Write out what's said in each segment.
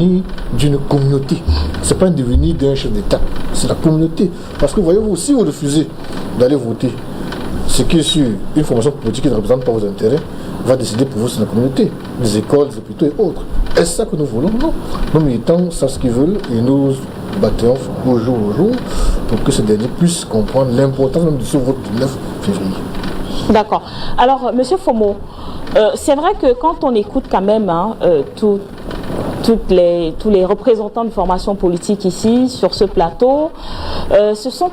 devenir d'une communauté. Ce n'est pas un devenir d'un chef d'État, c'est la communauté. Parce que voyez-vous, si vous refusez d'aller voter, ce qui est sûr, une formation politique qui ne représente pas vos intérêts va décider pour vous sur la communauté, les écoles, les hôpitaux et autres. Est-ce ça que nous voulons? Non. Nos militants savent ce qu'ils veulent et nous battons au jour pour que ces derniers puissent comprendre l'importance même de ce vote du 9 février. D'accord. Alors, Monsieur Fomo, c'est vrai que quand on écoute quand même tous les représentants de formation politique ici, sur ce plateau, ce sont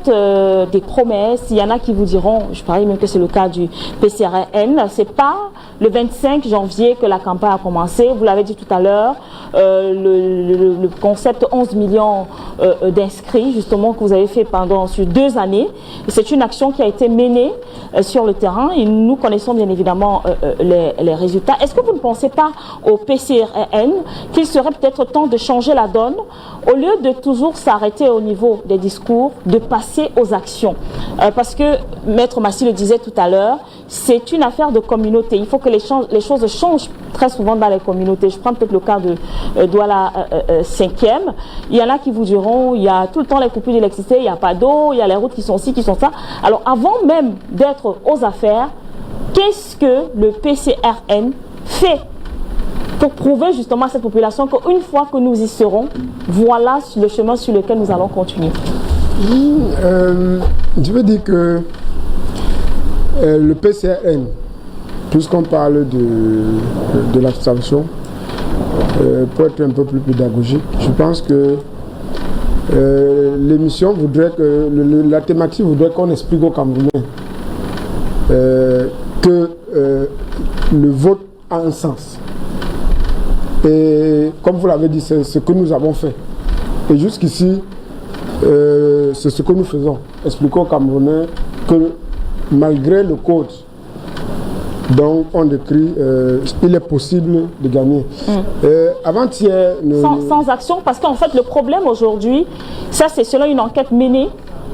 des promesses. Il y en a qui vous diront, je parie même que c'est le cas du PCRN, c'est pas le 25 janvier que la campagne a commencé. Vous l'avez dit tout à l'heure, le concept 11 millions d'inscrits, justement, que vous avez fait sur 2 années. C'est une action qui a été menée sur le terrain et nous connaissons bien évidemment les résultats. Est-ce que vous ne pensez pas au PCRN qu'il serait peut-être temps de changer la donne, au lieu de toujours s'arrêter au niveau des discours, de passer aux actions? Parce que Maître Massi le disait tout à l'heure, c'est une affaire de communauté. Il faut que les choses changent très souvent dans les communautés. Je prends peut-être le cas de Douala 5e. Il y en a qui vous diront, il y a tout le temps les coupures d'électricité, il n'y a pas d'eau, il y a les routes qui sont ci, qui sont ça. Alors avant même d'être aux affaires, qu'est-ce que le PCRN fait pour prouver justement à cette population qu'une fois que nous y serons, voilà le chemin sur lequel nous allons continuer? Je veux dire que le PCRN, puisqu'on parle de l'abstention, pour être un peu plus pédagogique, je pense que l'émission voudrait que, la thématique voudrait qu'on explique aux Camerounais que le vote a un sens. Et comme vous l'avez dit, c'est ce que nous avons fait. Et jusqu'ici, c'est ce que nous faisons. Expliquons aux Camerounais que malgré le code dont on décrit, il est possible de gagner. Avant-hier... Sans action, parce qu'en fait, le problème aujourd'hui, ça c'est selon une enquête menée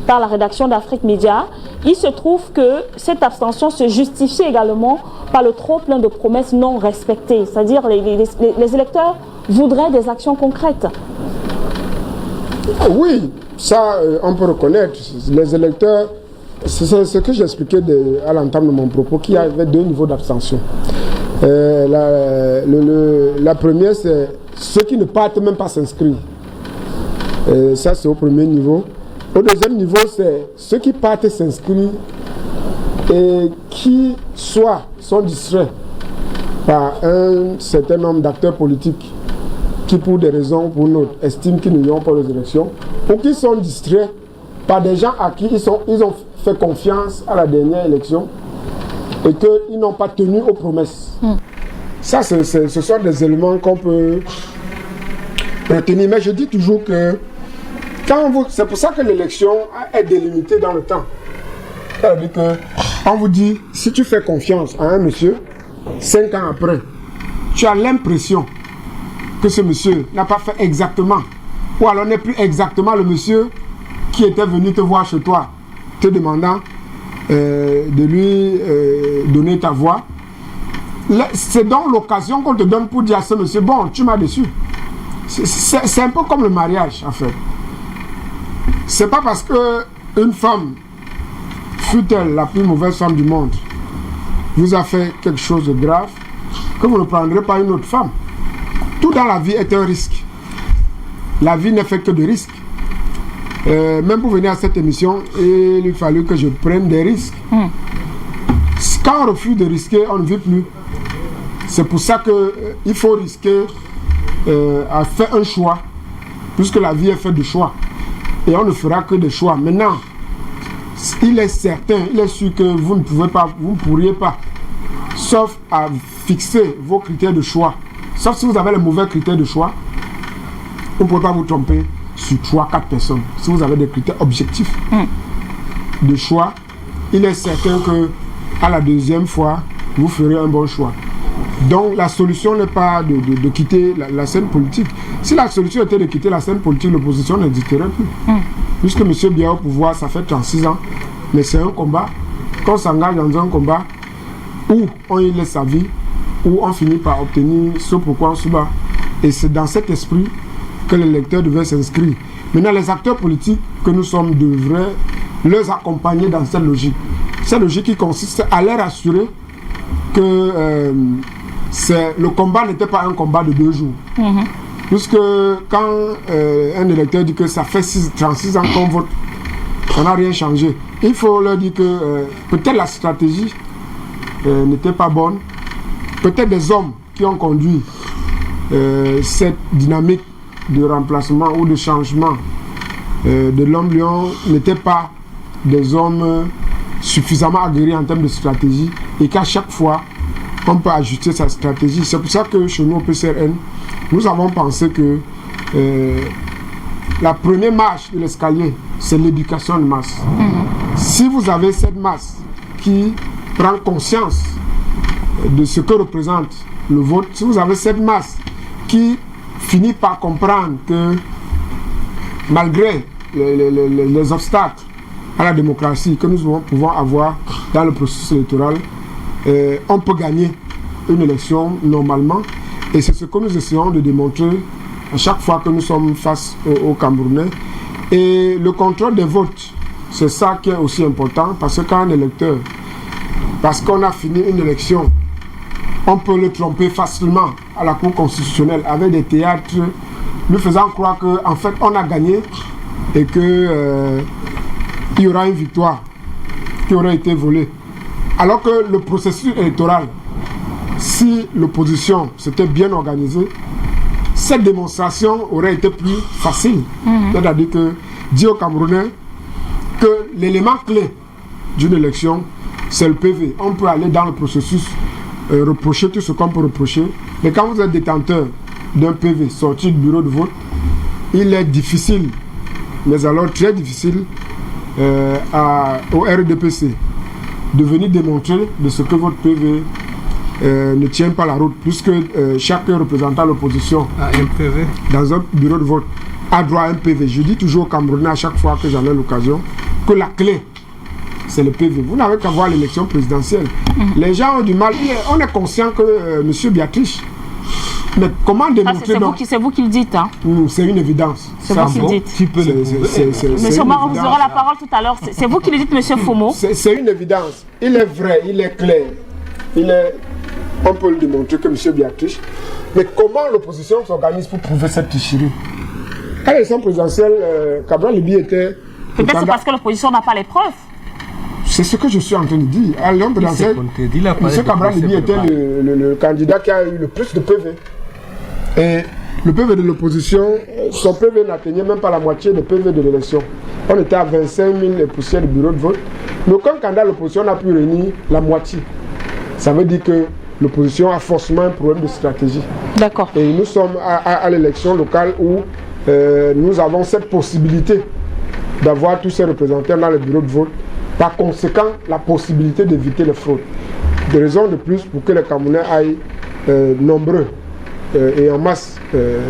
par la rédaction d'Afrique Média, il se trouve que cette abstention se justifie également par le trop plein de promesses non respectées. C'est-à-dire les électeurs voudraient des actions concrètes. Oui, ça on peut reconnaître. Les électeurs, c'est ce que j'expliquais à l'entame de mon propos, qu'il y avait 2 niveaux d'abstention. La première, c'est ceux qui ne partent même pas s'inscrire. Ça, c'est au premier niveau. Au deuxième niveau, c'est ceux qui partent s'inscrire et qui soit sont distraits par un certain nombre d'acteurs politiques qui, pour des raisons ou pour une autre, estiment qu'ils n'iront pas aux élections, ou qui sont distraits par des gens à qui ils ont fait confiance à la dernière élection et qu'ils n'ont pas tenu aux promesses. Ça, ce sont des éléments qu'on peut retenir. Mais je dis toujours que c'est pour ça que l'élection est délimitée dans le temps. C'est-à-dire qu'on vous dit, si tu fais confiance à un monsieur, 5 ans après, tu as l'impression que ce monsieur n'a pas fait exactement, ou alors n'est plus exactement le monsieur qui était venu te voir chez toi, te demandant de lui donner ta voix. C'est donc l'occasion qu'on te donne pour dire à ce monsieur, bon, tu m'as déçu. C'est un peu comme le mariage, en fait. C'est pas parce que une femme, fut-elle la plus mauvaise femme du monde, vous a fait quelque chose de grave, que vous ne prendrez pas une autre femme. Tout dans la vie est un risque. La vie n'est faite que de risques. Même pour venir à cette émission, il a fallu que je prenne des risques. Quand on refuse de risquer, on ne vit plus. C'est pour ça qu'il faut risquer à faire un choix, puisque la vie est faite de choix. Et on ne fera que des choix. Maintenant, il est certain, il est sûr que vous ne pouvez pas, vous ne pourriez pas, sauf à fixer vos critères de choix. Sauf si vous avez les mauvais critères de choix, vous ne pouvez pas vous tromper sur 3-4 personnes. Si vous avez des critères objectifs de choix, il est certain que à la deuxième fois, vous ferez un bon choix. Donc la solution n'est pas de quitter la scène politique. Si la solution était de quitter la scène politique, l'opposition n'existerait plus. Puisque M. Biya au pouvoir, ça fait 36 ans, mais c'est un combat. Quand on s'engage dans un combat où on y laisse sa vie, où on finit par obtenir ce pourquoi on se bat. Et c'est dans cet esprit que l'électeur devait s'inscrire. Maintenant, les acteurs politiques que nous sommes devraient les accompagner dans cette logique. Cette logique qui consiste à leur assurer que le combat n'était pas un combat de 2 jours. Puisque quand un électeur dit que ça fait 36 ans qu'on vote, ça n'a rien changé. Il faut leur dire que peut-être la stratégie n'était pas bonne. Peut-être des hommes qui ont conduit cette dynamique de remplacement ou de changement de l'homme lion n'étaient pas des hommes suffisamment aguerris en termes de stratégie et qu'à chaque fois on peut ajuster sa stratégie. C'est pour ça que chez nous au PCRN, nous avons pensé que la première marche de l'escalier, c'est l'éducation de masse. Si vous avez cette masse qui prend conscience de ce que représente le vote, si vous avez cette masse qui finit par comprendre que malgré les obstacles à la démocratie que nous pouvons avoir dans le processus électoral, on peut gagner une élection normalement. Et c'est ce que nous essayons de démontrer à chaque fois que nous sommes face aux Camerounais. Et le contrôle des votes, c'est ça qui est aussi important, parce que quand un électeur, parce qu'on a fini une élection, on peut le tromper facilement à la Cour constitutionnelle avec des théâtres lui faisant croire qu'en fait on a gagné et qu'il y aura une victoire qui aurait été volée. Alors que le processus électoral, si l'opposition s'était bien organisée, cette démonstration aurait été plus facile. C'est-à-dire que dire aux Camerounais que l'élément clé d'une élection, c'est le PV. On peut aller dans le processus, reprocher tout ce qu'on peut reprocher, mais quand vous êtes détenteur d'un PV sorti du bureau de vote, il est difficile, mais alors très difficile, au RDPC de venir démontrer de ce que votre PV ne tient pas la route, puisque chaque représentant de l'opposition dans un bureau de vote a droit à un PV. Je dis toujours aux Camerounais à chaque fois que j'en ai l'occasion que la clé, c'est le PV. Vous n'avez qu'à voir l'élection présidentielle. Les gens ont du mal. On est conscient que M. Béatrice, mais comment démontrer c'est vous qui le dites, hein? C'est une évidence. C'est vous qui le dites. Monsieur Omar, vous aurez la parole tout à l'heure. C'est vous qui le dites, Monsieur Fomo. C'est une évidence. Il est vrai, il est clair. On peut le démontrer que M. Béatrice. Mais comment l'opposition s'organise pour prouver cette tricherie? À l'élection présidentielle, Cabral Libi était... Peut-être c'est parce que l'opposition n'a pas les preuves. C'est ce que je suis en train de dire. À l'élection présidentielle, M. Cabral Libi était le candidat qui a eu le plus de PV. Et le PV de l'opposition, son PV n'atteignait même pas la moitié des PV de l'élection. On était à 25 000 poussières de bureau de vote. Mais aucun candidat de l'opposition n'a pu réunir la moitié. Ça veut dire que l'opposition a forcément un problème de stratégie. D'accord. Et nous sommes à l'élection locale où nous avons cette possibilité d'avoir tous ces représentants dans le bureau de vote. Par conséquent, la possibilité d'éviter les fraudes. Des raisons de plus pour que les Camerounais aillent nombreux et en masse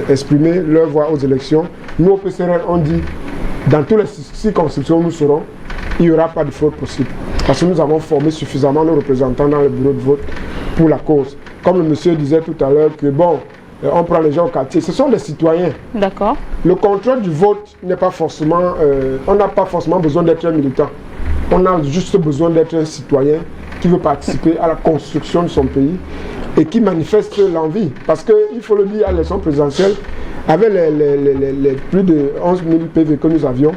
exprimer leur voix aux élections. Nous, au PCRN, on dit, dans toutes les circonscriptions où nous serons, il n'y aura pas de fraude possible. Parce que nous avons formé suffisamment nos représentants dans le bureau de vote pour la cause. Comme le monsieur disait tout à l'heure que bon, on prend les gens au quartier, ce sont des citoyens. D'accord. Le contrôle du vote n'est pas forcément, on n'a pas forcément besoin d'être un militant. On a juste besoin d'être un citoyen qui veut participer à la construction de son pays et qui manifeste l'envie. Parce qu'il faut le dire, à l'élection présidentielle, avec les plus de 11 000 PV que nous avions,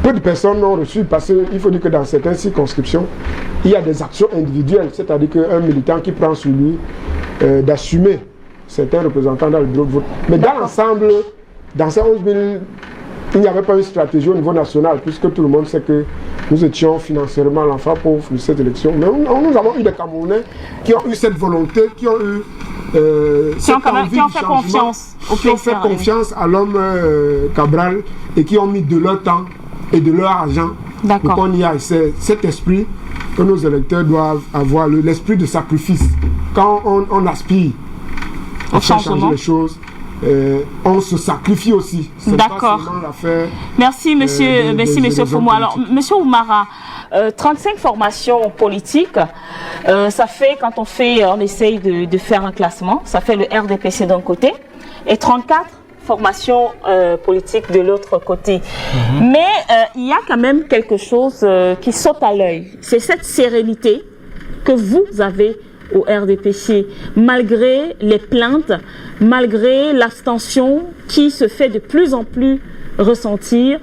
peu de personnes l'ont reçu parce qu'il faut dire que dans certaines circonscriptions, il y a des actions individuelles, c'est-à-dire qu'un militant qui prend sur lui d'assumer certains représentants dans le bureau de vote. Mais dans l'ensemble, dans ces 11 000, il n'y avait pas une stratégie au niveau national, puisque tout le monde sait que nous étions financièrement l'enfant pauvre de cette élection. Mais nous avons eu des Camerounais qui ont eu cette volonté, qui ont eu qui ont fait confiance qui ont fait confiance à l'homme Cabral et qui ont mis de leur temps et de leur argent pour qu'on y aille. C'est cet esprit que nos électeurs doivent avoir, l'esprit de sacrifice. Quand on aspire à faire changer les choses, on se sacrifie aussi. D'accord. Merci, monsieur Fomo. Alors, monsieur Oumara, 35 formations politiques, ça fait, quand on essaye de faire un classement, ça fait le RDPC d'un côté, et 34 formations politiques de l'autre côté. Mais il y a quand même quelque chose qui saute à l'œil. C'est cette sérénité que vous avez au RDPC, malgré les plaintes, malgré l'abstention qui se fait de plus en plus ressentir,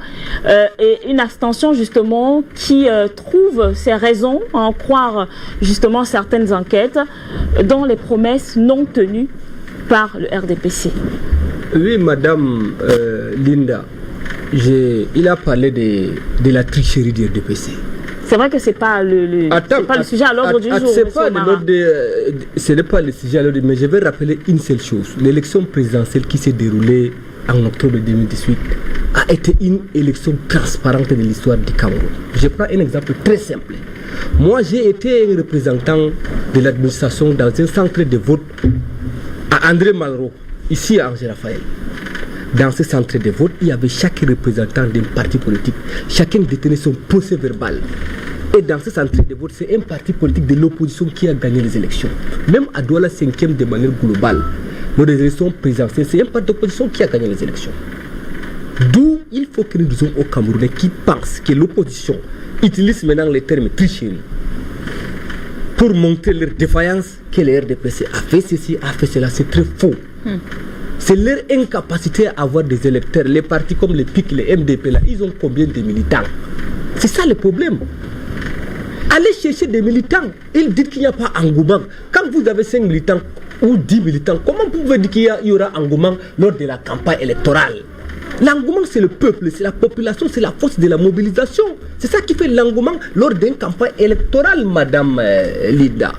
et une abstention justement qui trouve ses raisons à en croire justement certaines enquêtes dont les promesses non tenues par le RDPC. Oui, Madame Linda, il a parlé de la tricherie du RDPC. C'est vrai que ce n'est pas le sujet à l'ordre du jour. Ce n'est pas le sujet à l'ordre, mais je vais rappeler une seule chose. L'élection présidentielle qui s'est déroulée en octobre 2018 a été une élection transparente de l'histoire du Cameroun. Je prends un exemple très simple. Moi, j'ai été un représentant de l'administration dans un centre de vote à André Malraux, ici à Angers-Raphaël. Dans ce centre de vote, il y avait chaque représentant d'un parti politique. Chacun détenait son procès verbal. Et dans ce centre de vote, c'est un parti politique de l'opposition qui a gagné les élections. Même à Douala 5e de manière globale, lors des élections présidentielles, c'est un parti d'opposition qui a gagné les élections. D'où il faut que nous disions aux Camerounais qui pensent que l'opposition utilise maintenant les termes tricherie pour montrer leur défaillance, que le RDPC a fait ceci, a fait cela. C'est très faux. C'est leur incapacité à avoir des électeurs. Les partis comme les PIC, les MDP, là, ils ont combien de militants? C'est ça le problème. Allez chercher des militants. Ils disent qu'il n'y a pas engouement. Quand vous avez 5 militants ou 10 militants, comment vous pouvez dire qu'il y aura engouement lors de la campagne électorale? L'engouement, c'est le peuple, c'est la population, c'est la force de la mobilisation. C'est ça qui fait l'engouement lors d'une campagne électorale, Madame Lida.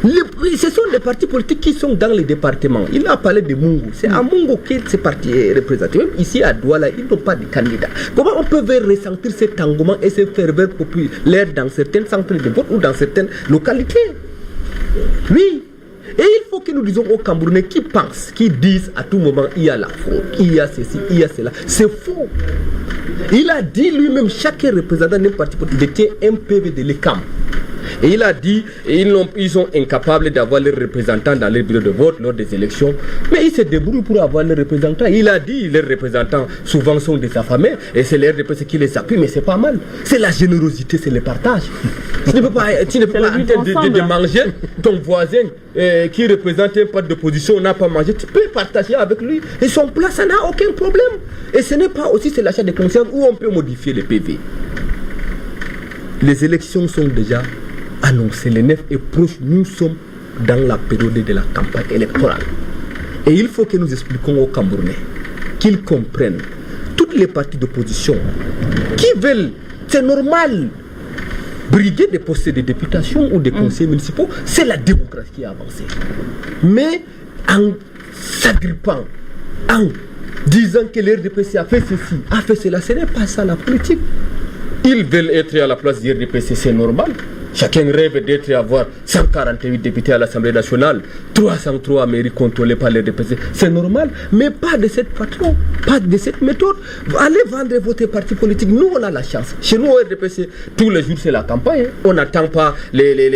Ce sont les partis politiques qui sont dans les départements. Il a parlé de Mungo. C'est à Mungo que ces partis est représenté. Même ici à Douala, ils n'ont pas de candidats. Comment on peut ressentir cet engouement et cette ferveur populaire dans certains centres de vote ou dans certaines localités? Oui. Et il faut que nous disions aux Camerounais qui pensent, qui disent à tout moment il y a la fraude, il y a ceci, il y a cela. C'est faux. Il a dit lui-même, chaque représentant d'un parti politique détient un PV de l'ECAM. Et il a dit, ils sont incapables d'avoir les représentants dans les bureaux de vote lors des élections. Mais ils se débrouillent pour avoir les représentants. Il a dit, les représentants souvent sont des affamés et c'est les RDPC qui les appuient, mais c'est pas mal. C'est la générosité, c'est le partage. Tu ne peux pas de manger ton voisin qui représente un parti d'opposition, n'a pas mangé. Tu peux partager avec lui et son plat, ça n'a aucun problème. Et ce n'est pas aussi c'est l'achat de conscience où on peut modifier les PV. Les élections sont déjà annoncé, le 9 est proche, nous sommes dans la période de la campagne électorale. Et il faut que nous expliquions aux Camerounais qu'ils comprennent, toutes les partis d'opposition qui veulent, c'est normal, briguer des postes de députation ou des conseils municipaux, c'est la démocratie qui a avancé. Mais en s'agrippant, en disant que l'RDPC a fait ceci, a fait cela, ce n'est pas ça la politique. Ils veulent être à la place du RDPC, c'est normal. Chacun rêve d'être et avoir 148 députés à l'Assemblée nationale, 303 mairies contrôlées par les RDPC. C'est normal, mais pas de cette façon, pas de cette méthode. Allez vendre votre parti politique. Nous, on a la chance. Chez nous, au RDPC, tous les jours, c'est la campagne. On n'attend pas les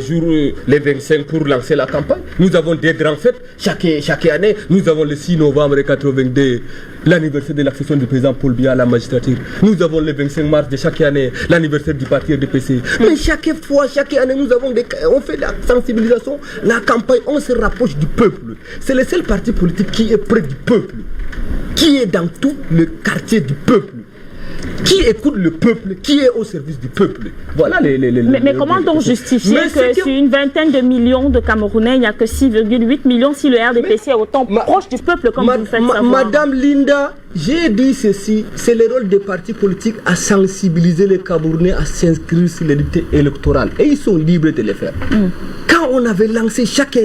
jours, les 25 pour lancer la campagne. Nous avons des grandes fêtes chaque année. Nous avons le 6 novembre 82, l'anniversaire de l'accession du président Paul Biya à la magistrature. Nous avons le 25 mars de chaque année, l'anniversaire du parti RDPC. Mais chaque année, on fait la sensibilisation, la campagne, on se rapproche du peuple. C'est le seul parti politique qui est près du peuple, qui est dans tout le quartier du peuple, qui écoute le peuple, qui est au service du peuple. Voilà mais comment donc justifier que sur une vingtaine de millions de Camerounais, il n'y a que 6,8 millions si le RDPC est autant proche du peuple comme vous faites savoir? Madame Linda, j'ai dit ceci, c'est le rôle des partis politiques à sensibiliser les Camerounais à s'inscrire sur les listes électorales. Et ils sont libres de le faire. Quand on avait lancé chaque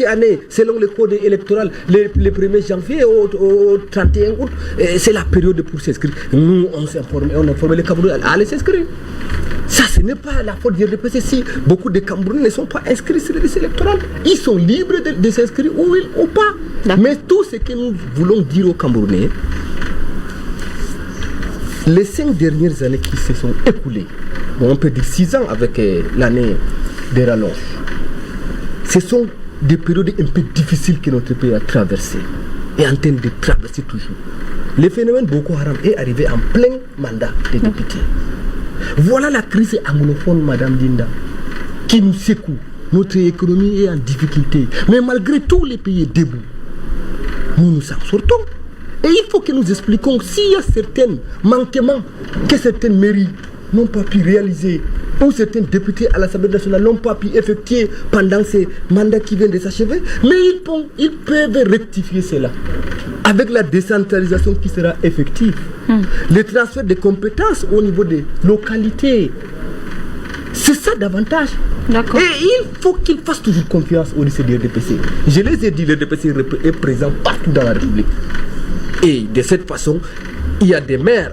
année, selon le code électoral, le 1er janvier au 31 août, c'est la période pour s'inscrire. Nous, on informait les Camerounais à aller s'inscrire. Ça, ce n'est pas la faute du RDPC si beaucoup de Camerounais ne sont pas inscrits sur les listes électorales. Ils sont libres de s'inscrire ou pas. Mais tout ce que nous voulons dire aux Camerounais, les 5 dernières années qui se sont écoulées, bon, on peut dire 6 ans avec l'année des rallonges, ce sont des périodes un peu difficiles que notre pays a traversées et en train de traverser toujours. Le phénomène Boko Haram est arrivé en plein mandat des députés. Voilà la crise anglophone, Madame Dinda, qui nous secoue. Notre économie est en difficulté. Mais malgré tout, les pays est debout. Nous nous en sortons. Et il faut que nous expliquions s'il y a certains manquements que certaines mairies n'ont pas pu réaliser ou certains députés à l'Assemblée nationale n'ont pas pu effectuer pendant ces mandats qui viennent de s'achever. Mais ils peuvent rectifier cela avec la décentralisation qui sera effective. Le transfert des compétences au niveau des localités. C'est ça davantage. D'accord. Et il faut qu'ils fassent toujours confiance au lycée du RDPC. Je les ai dit, le RDPC est présent partout dans la République. Et de cette façon, il y a des maires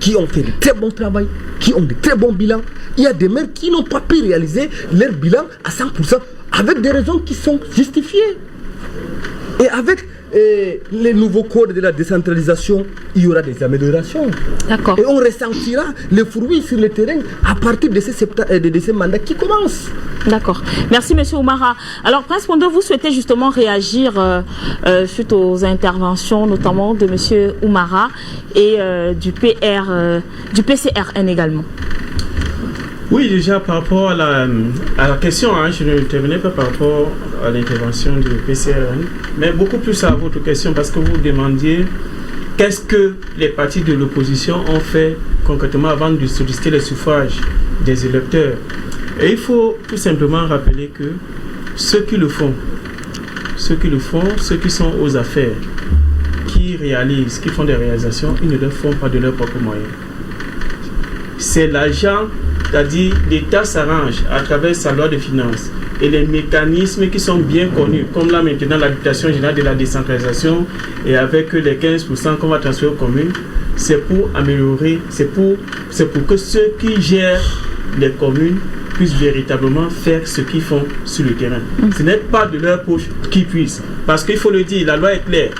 qui ont fait de très bons travail, qui ont de très bons bilans. Il y a des maires qui n'ont pas pu réaliser leur bilan à 100% avec des raisons qui sont justifiées. Et avec les nouveaux codes de la décentralisation, il y aura des améliorations. D'accord. Et on ressentira les fruits sur le terrain à partir de ces mandats qui commencent. D'accord. Merci, M. Oumara. Alors, Prince Pondo, vous souhaitez justement réagir suite aux interventions, notamment de M. Oumara et du PCRN également. Oui, déjà par rapport à la question, je n'intervenais pas par rapport à l'intervention du PCRN, mais beaucoup plus à votre question parce que vous demandiez qu'est-ce que les partis de l'opposition ont fait concrètement avant de solliciter le suffrage des électeurs. Et il faut tout simplement rappeler que ceux qui le font, ceux qui sont aux affaires, qui réalisent, qui font des réalisations, ils ne le font pas de leurs propres moyens. C'est l'argent, c'est-à-dire l'État s'arrange à travers sa loi de finances et les mécanismes qui sont bien connus, comme là maintenant l'habitation générale de la décentralisation et avec les 15% qu'on va transférer aux communes, c'est pour améliorer, c'est pour que ceux qui gèrent les communes puissent véritablement faire ce qu'ils font sur le terrain. Ce n'est pas de leur poche qu'ils puissent. Parce qu'il faut le dire, la loi est claire.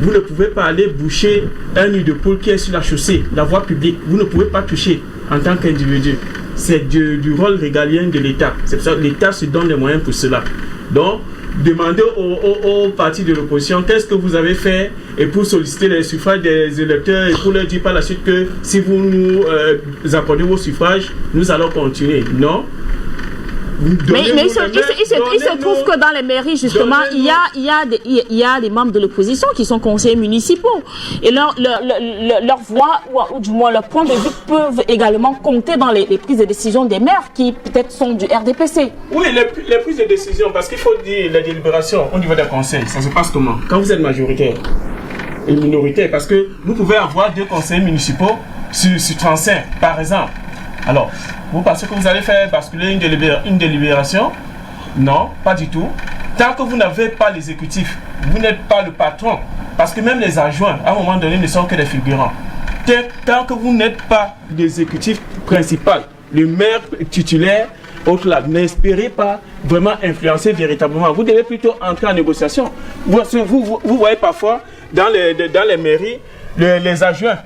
Vous ne pouvez pas aller boucher un nid de poule qui est sur la chaussée, la voie publique. Vous ne pouvez pas toucher en tant qu'individu. C'est du rôle régalien de l'État. C'est pour ça que l'État se donne les moyens pour cela. Donc, demandez aux partis de l'opposition qu'est-ce que vous avez fait et pour solliciter les suffrages des électeurs et pour leur dire par la suite que si vous nous accordez vos suffrages, nous allons continuer. Non. Mais il se trouve que dans les mairies, justement, il y a des membres de l'opposition qui sont conseillers municipaux. Et leur voix, ou du moins leur point de vue, peuvent également compter dans les prises de décision des maires qui peut-être sont du RDPC. Oui, les prises de décision, parce qu'il faut dire les délibérations au niveau des conseils, ça se passe comment? Quand vous êtes majoritaire et minoritaire, parce que vous pouvez avoir 2 conseillers municipaux sur 35, par exemple. Alors, vous pensez que vous allez faire basculer une délibération? Non, pas du tout. Tant que vous n'avez pas l'exécutif, vous n'êtes pas le patron. Parce que même les adjoints, à un moment donné, ne sont que des figurants. Tant que vous n'êtes pas l'exécutif principal, le maire titulaire, autre là, n'espérez pas vraiment influencer véritablement. Vous devez plutôt entrer en négociation. Vous voyez parfois dans les mairies, les adjoints,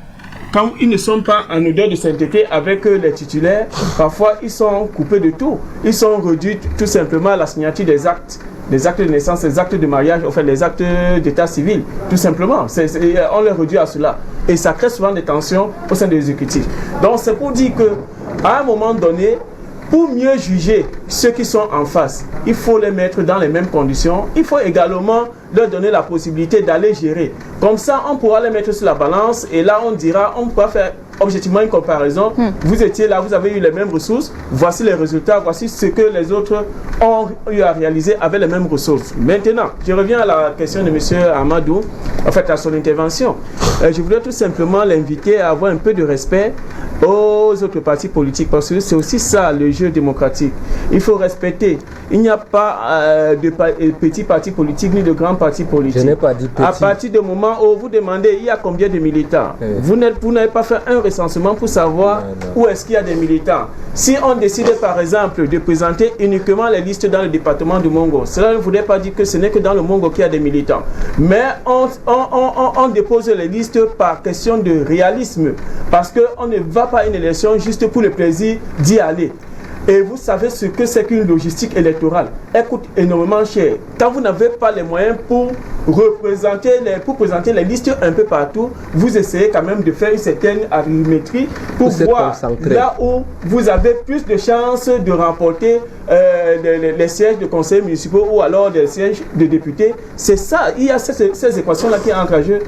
quand ils ne sont pas en odeur de sainteté avec les titulaires, parfois ils sont coupés de tout. Ils sont réduits tout simplement à la signature des actes de naissance, des actes de mariage, enfin les actes d'état civil, tout simplement. On les réduit à cela. Et ça crée souvent des tensions au sein de l'exécutif. Donc c'est pour dire qu'à un moment donné, pour mieux juger ceux qui sont en face, il faut les mettre dans les mêmes conditions. Il faut également leur donner la possibilité d'aller gérer. Comme ça, on pourra les mettre sur la balance et là, on pourra faire objectivement une comparaison. Vous étiez là, vous avez eu les mêmes ressources. Voici les résultats, voici ce que les autres ont eu à réaliser avec les mêmes ressources. Maintenant, je reviens à la question de M. Amadou, en fait à son intervention. Je voulais tout simplement l'inviter à avoir un peu de respect aux autres partis politiques parce que c'est aussi ça le jeu démocratique. Il faut respecter. Il n'y a pas de petits partis politiques ni de grands partis politiques. Je n'ai pas dit petit. À partir du moment où vous demandez il y a combien de militants, vous n'avez pas fait un recensement pour savoir où est-ce qu'il y a des militants. Si on décide par exemple de présenter uniquement les listes dans le département du Mongo, cela ne voudrait pas dire que ce n'est que dans le Mongo qu'il y a des militants. Mais on dépose les listes par question de réalisme parce qu'on ne va pas à une élection juste pour le plaisir d'y aller. Et vous savez ce que c'est qu'une logistique électorale. Elle coûte énormément cher. Quand vous n'avez pas les moyens pour présenter les listes un peu partout, vous essayez quand même de faire une certaine arithmétrie pour voir là où vous avez plus de chances de remporter les sièges de conseils municipaux ou alors des sièges de députés. C'est ça, il y a ces équations-là qui entrent en jeu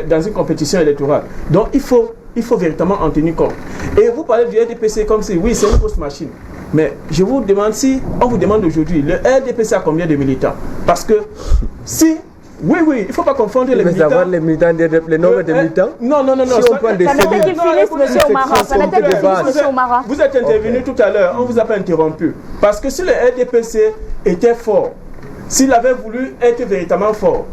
dans une compétition électorale. Donc il faut véritablement en tenir compte. Et vous parlez du RDPC comme si, oui, c'est une grosse machine. Mais je vous demande si, on vous demande aujourd'hui, le RDPC a combien de militants? Parce que si, oui, il ne faut pas confondre les militants. Savoir les militants, les nombres de militants? Non. Si on parle de permettez qu'il finisse, M. Omara. Vous êtes intervenu tout à l'heure, on ne vous a pas interrompu. Parce que si le RDPC était fort, s'il avait voulu être véritablement fort,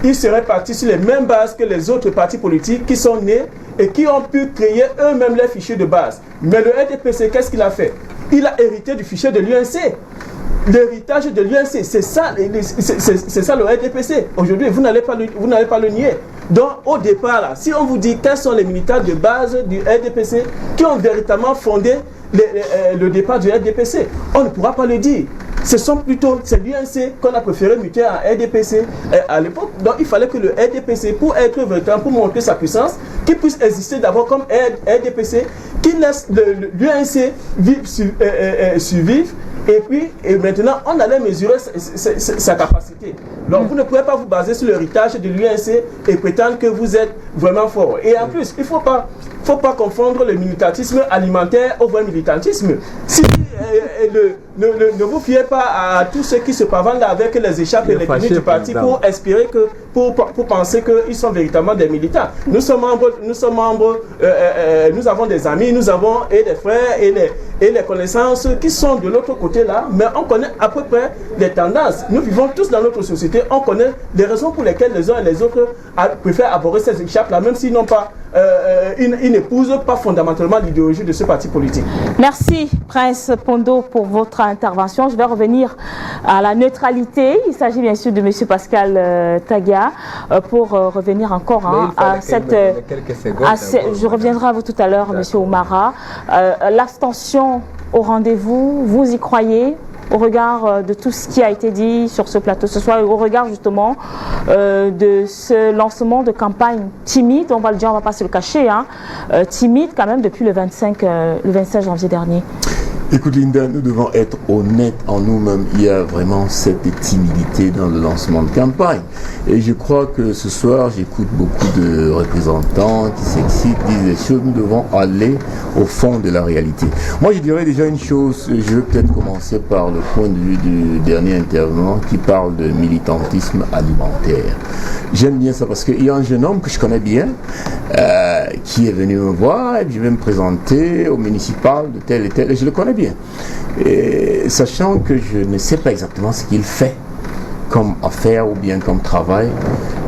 il serait parti sur les mêmes bases que les autres partis politiques qui sont nés et qui ont pu créer eux-mêmes les fichiers de base. Mais le RDPC, qu'est-ce qu'il a fait? Il a hérité du fichier de l'UNC. L'héritage de l'UNC, c'est ça le RDPC. Aujourd'hui, vous n'allez pas le nier. Donc, au départ, là, si on vous dit quels sont les militants de base du RDPC qui ont véritablement fondé le départ du RDPC, on ne pourra pas le dire. C'est l'UNC qu'on a préféré muter en RDPC à l'époque. Donc il fallait que le RDPC, pour être véritable, pour montrer sa puissance, qu'il puisse exister d'abord comme RDPC, qu'il laisse l'UNC survivre. Et maintenant, on allait mesurer sa capacité. Donc vous ne pouvez pas vous baser sur l'héritage de l'UNC et prétendre que vous êtes vraiment fort. Et en plus, il ne faut pas confondre le militantisme alimentaire au vrai militantisme. Si ne vous fiez pas à tous ceux qui se pavandent avec les échappes et les tenues du parti pour espérer pour penser qu'ils sont véritablement des militants. Nous avons des amis, nous avons des frères et les connaissances qui sont de l'autre côté là, mais on connaît à peu près les tendances. Nous vivons tous dans notre société, on connaît les raisons pour lesquelles les uns et les autres préfèrent aborder ces échappes là, même s'ils n'ont pas, ils n'épousent pas fondamentalement l'idéologie de ce parti politique. Merci Prince Pondo pour votre intervention. Je vais revenir à la neutralité. Il s'agit bien sûr de M. Pascal Tagia pour revenir encore à cette... je reviendrai à vous tout à l'heure, M. Omara. L'abstention au rendez-vous, vous y croyez au regard de tout ce qui a été dit sur ce plateau ce soir, au regard justement de ce lancement de campagne timide, on va le dire, on ne va pas se le cacher, timide quand même depuis le 25 janvier dernier. Écoute Linda, nous devons être honnêtes en nous-mêmes. Il y a vraiment cette timidité dans le lancement de campagne. Et je crois que ce soir, j'écoute beaucoup de représentants qui s'excitent, disent des choses. Nous devons aller au fond de la réalité. Moi, je dirais déjà une chose. Je vais peut-être commencer par le point de vue du dernier intervenant qui parle de militantisme alimentaire. J'aime bien ça parce qu'il y a un jeune homme que je connais bien qui est venu me voir et je vais me présenter au municipal de tel et tel. Et je le connais bien. Et sachant que je ne sais pas exactement ce qu'il fait comme affaire ou bien comme travail,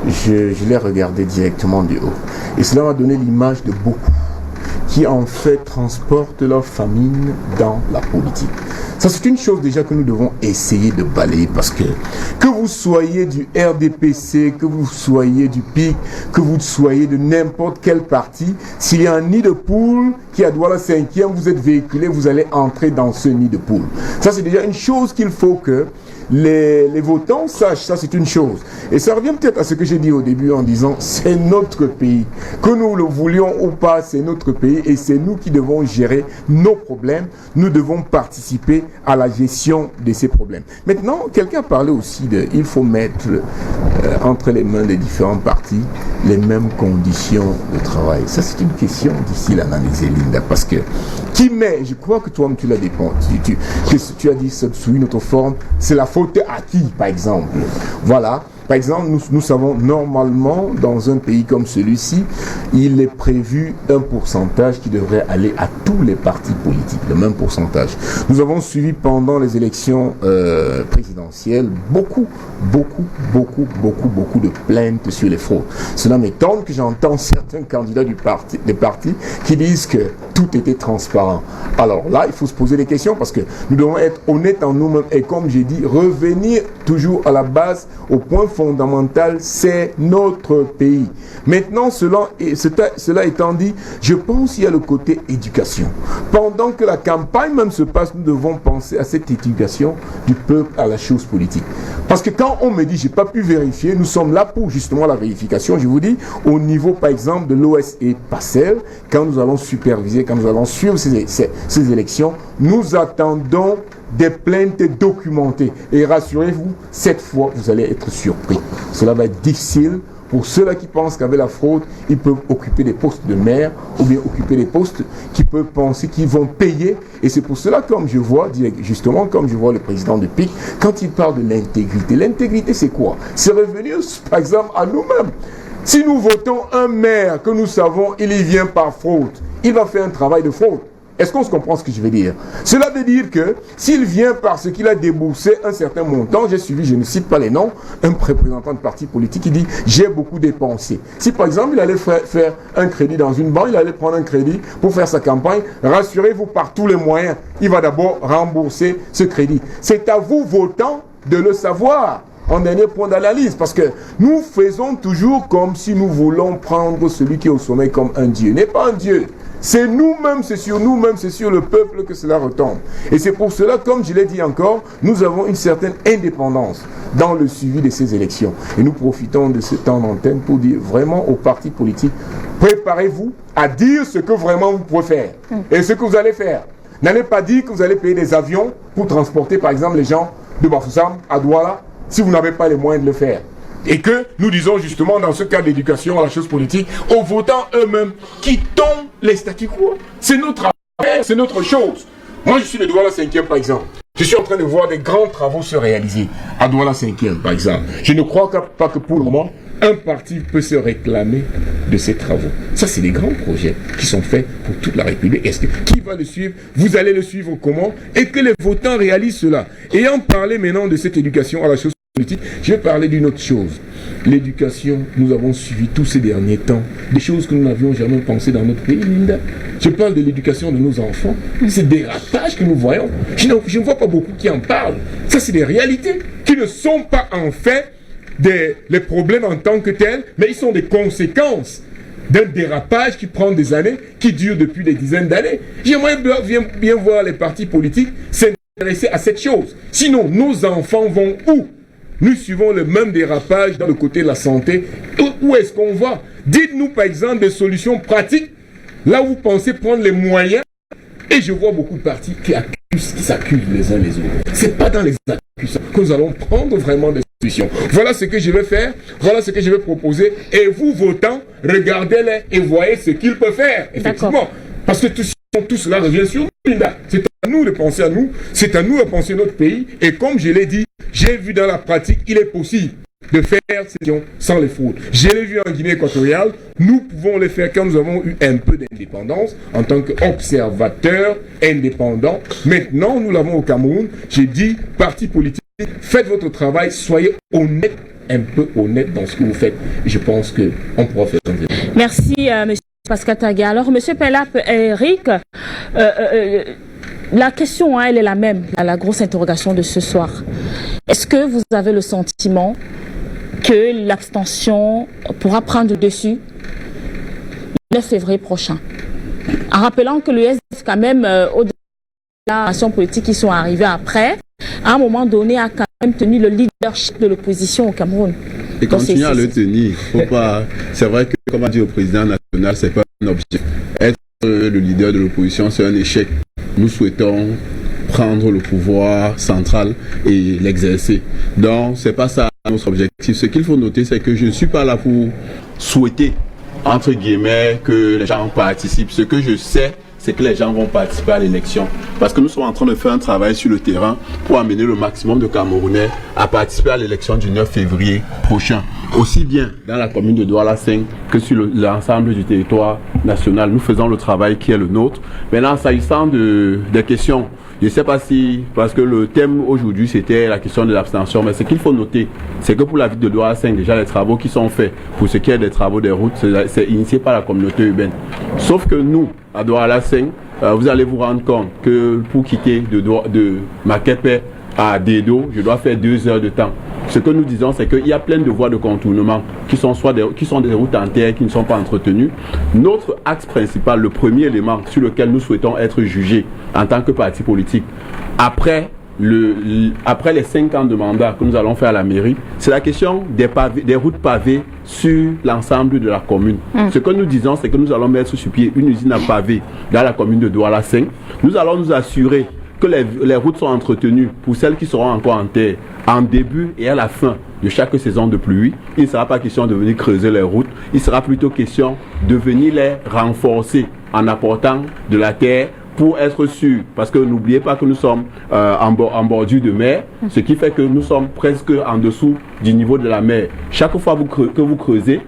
je l'ai regardé directement du haut. Et cela m'a donné l'image de beaucoup qui en fait transportent leur famine dans la politique. Ça, c'est une chose déjà que nous devons essayer de balayer parce que vous soyez du RDPC, que vous soyez du PIC, que vous soyez de n'importe quel parti, s'il y a un nid de poule qui a droit à la 5e, vous êtes véhiculé, vous allez entrer dans ce nid de poule. Ça, c'est déjà une chose qu'il faut que les votants sachent, ça c'est une chose. Et ça revient peut-être à ce que j'ai dit au début en disant c'est notre pays. Que nous le voulions ou pas, c'est notre pays et c'est nous qui devons gérer nos problèmes. Nous devons participer à la gestion de ces problèmes. Maintenant, quelqu'un parlait aussi il faut mettre entre les mains des différents partis les mêmes conditions de travail. Ça c'est une question difficile à analyser, Linda, parce que qui met, je crois que toi tu l'as dépensé, tu as dit ça sous une autre forme, c'est la faute à qui, par exemple? Voilà. Par exemple, nous savons normalement, dans un pays comme celui-ci, il est prévu un pourcentage qui devrait aller à tous les partis politiques, le même pourcentage. Nous avons suivi pendant les élections présidentielles beaucoup de plaintes sur les fraudes. Cela m'étonne que j'entends certains candidats des partis qui disent que tout était transparent. Alors là, il faut se poser des questions parce que nous devons être honnêtes en nous-mêmes et comme j'ai dit, revenir toujours à la base, au point fondamental, c'est notre pays. Maintenant, cela étant dit, je pense qu'il y a le côté éducation. Pendant que la campagne même se passe, nous devons penser à cette éducation du peuple à la chose politique. Parce que quand on me dit, j'ai pas pu vérifier, nous sommes là pour justement la vérification, je vous dis, au niveau par exemple de l'OS et PACEL, quand nous allons superviser, quand nous allons suivre ces élections, nous attendons des plaintes documentées. Et rassurez-vous, cette fois, vous allez être surpris. Cela va être difficile. Pour ceux-là qui pensent qu'avec la fraude, ils peuvent occuper des postes de maire ou bien occuper des postes qui peuvent penser qu'ils vont payer. Et c'est pour cela, comme je vois le président de PIC, quand il parle de l'intégrité. L'intégrité, c'est quoi? C'est revenir, par exemple, à nous-mêmes. Si nous votons un maire que nous savons, il y vient par fraude, il va faire un travail de fraude. Est-ce qu'on se comprend ce que je veux dire? Cela veut dire que s'il vient parce qu'il a déboursé un certain montant, j'ai suivi, je ne cite pas les noms, un représentant de parti politique qui dit « j'ai beaucoup dépensé ». Si par exemple il allait faire un crédit dans une banque, il allait prendre un crédit pour faire sa campagne, rassurez-vous par tous les moyens, il va d'abord rembourser ce crédit. C'est à vous, votants, de le savoir. En dernier point d'analyse, parce que nous faisons toujours comme si nous voulons prendre celui qui est au sommet comme un Dieu. Il n'est pas un Dieu. C'est nous-mêmes, c'est sur nous-mêmes, c'est sur le peuple que cela retombe. Et c'est pour cela, comme je l'ai dit encore, nous avons une certaine indépendance dans le suivi de ces élections. Et nous profitons de ce temps d'antenne pour dire vraiment aux partis politiques, préparez-vous à dire ce que vraiment vous pouvez faire et ce que vous allez faire. N'allez pas dire que vous allez payer des avions pour transporter par exemple les gens de Bafoussam à Douala si vous n'avez pas les moyens de le faire. Et que nous disons justement dans ce cas d'éducation à la chose politique aux votants eux-mêmes qui tombent les statu quo. C'est notre affaire, c'est notre chose. Moi je suis de Douala 5e par exemple. Je suis en train de voir des grands travaux se réaliser à Douala 5e par exemple. Je ne crois pas que pour le moment un parti peut se réclamer de ces travaux. Ça c'est des grands projets qui sont faits pour toute la République. Qui va le suivre? Vous allez le suivre comment? Et que les votants réalisent cela. Ayant parlé maintenant de cette éducation à la chose politique, je vais parler d'une autre chose. L'éducation, nous avons suivi tous ces derniers temps des choses que nous n'avions jamais pensées dans notre pays, Linda. Je parle de l'éducation de nos enfants. C'est des ratages que nous voyons. Je ne vois pas beaucoup qui en parlent. Ça, c'est des réalités qui ne sont pas en fait les problèmes en tant que tels, mais ils sont des conséquences d'un dérapage qui prend des années, qui dure depuis des dizaines d'années. J'aimerais bien voir les partis politiques s'intéresser à cette chose. Sinon, nos enfants vont où? Nous suivons le même dérapage dans le côté de la santé. Où est-ce qu'on va? Dites-nous par exemple des solutions pratiques, là où vous pensez prendre les moyens. Et je vois beaucoup de partis qui s'accusent les uns les autres. C'est pas dans les accusations que nous allons prendre vraiment des solutions. Voilà ce que je vais faire, voilà ce que je vais proposer. Et vous, votants, regardez-les et voyez ce qu'ils peuvent faire, effectivement. Parce que tout cela revient sur nous, Linda. C'est à nous de penser à nous, c'est à nous de penser à notre pays. Et comme je l'ai dit, j'ai vu dans la pratique, il est possible de faire ces questions sans les fraudes. Je l'ai vu en Guinée équatoriale, nous pouvons les faire quand nous avons eu un peu d'indépendance en tant qu'observateurs indépendants. Maintenant, nous l'avons au Cameroun. J'ai dit, partis politiques, faites votre travail, soyez honnêtes, un peu honnêtes dans ce que vous faites. Je pense qu'on pourra faire ça. Merci, monsieur Pascal Tagué. Alors, monsieur Pelap, Eric, la question, elle est la même, la grosse interrogation de ce soir. Est-ce que vous avez le sentiment que l'abstention pourra prendre le dessus le 9 février prochain? En rappelant que l'US, quand même, au-delà de la nation politique qui sont arrivées après, à un moment donné, a quand même tenu le leadership de l'opposition au Cameroun. Et continuer à le tenir. Faut pas. C'est vrai que, comme a dit le président national, c'est pas un objectif. Être le leader de l'opposition, c'est un échec. Nous souhaitons prendre le pouvoir central et l'exercer. Donc, c'est pas ça notre objectif. Ce qu'il faut noter, c'est que je ne suis pas là pour souhaiter, entre guillemets, que les gens participent. Ce que je sais, c'est que les gens vont participer à l'élection. Parce que nous sommes en train de faire un travail sur le terrain pour amener le maximum de Camerounais à participer à l'élection du 9 février prochain. Aussi bien dans la commune de Douala 5 que sur l'ensemble du territoire national. Nous faisons le travail qui est le nôtre. Maintenant, s'agissant des questions Je ne sais pas si, parce que le thème aujourd'hui c'était la question de l'abstention, mais ce qu'il faut noter, c'est que pour la ville de Douala 5, déjà les travaux qui sont faits, pour ce qui est des travaux des routes, c'est initié par la communauté urbaine. Sauf que nous, à Douala 5, vous allez vous rendre compte que pour quitter de Makepe à Dedo, je dois faire 2 heures de temps. Ce que nous disons, c'est qu'il y a plein de voies de contournement qui sont des routes en terre qui ne sont pas entretenues. Notre axe principal, le premier élément sur lequel nous souhaitons être jugés en tant que parti politique, après les 5 ans de mandat que nous allons faire à la mairie, c'est la question des routes pavées sur l'ensemble de la commune. Ce que nous disons, c'est que nous allons mettre sur pied une usine à pavés dans la commune de Douala 5. Nous allons nous assurer que les routes sont entretenues pour celles qui seront encore en terre en début et à la fin de chaque saison de pluie. Il ne sera pas question de venir creuser les routes, il sera plutôt question de venir les renforcer en apportant de la terre pour être sûr, parce que n'oubliez pas que nous sommes en bordure de mer, ce qui fait que nous sommes presque en dessous du niveau de la mer. Chaque fois que vous creusez,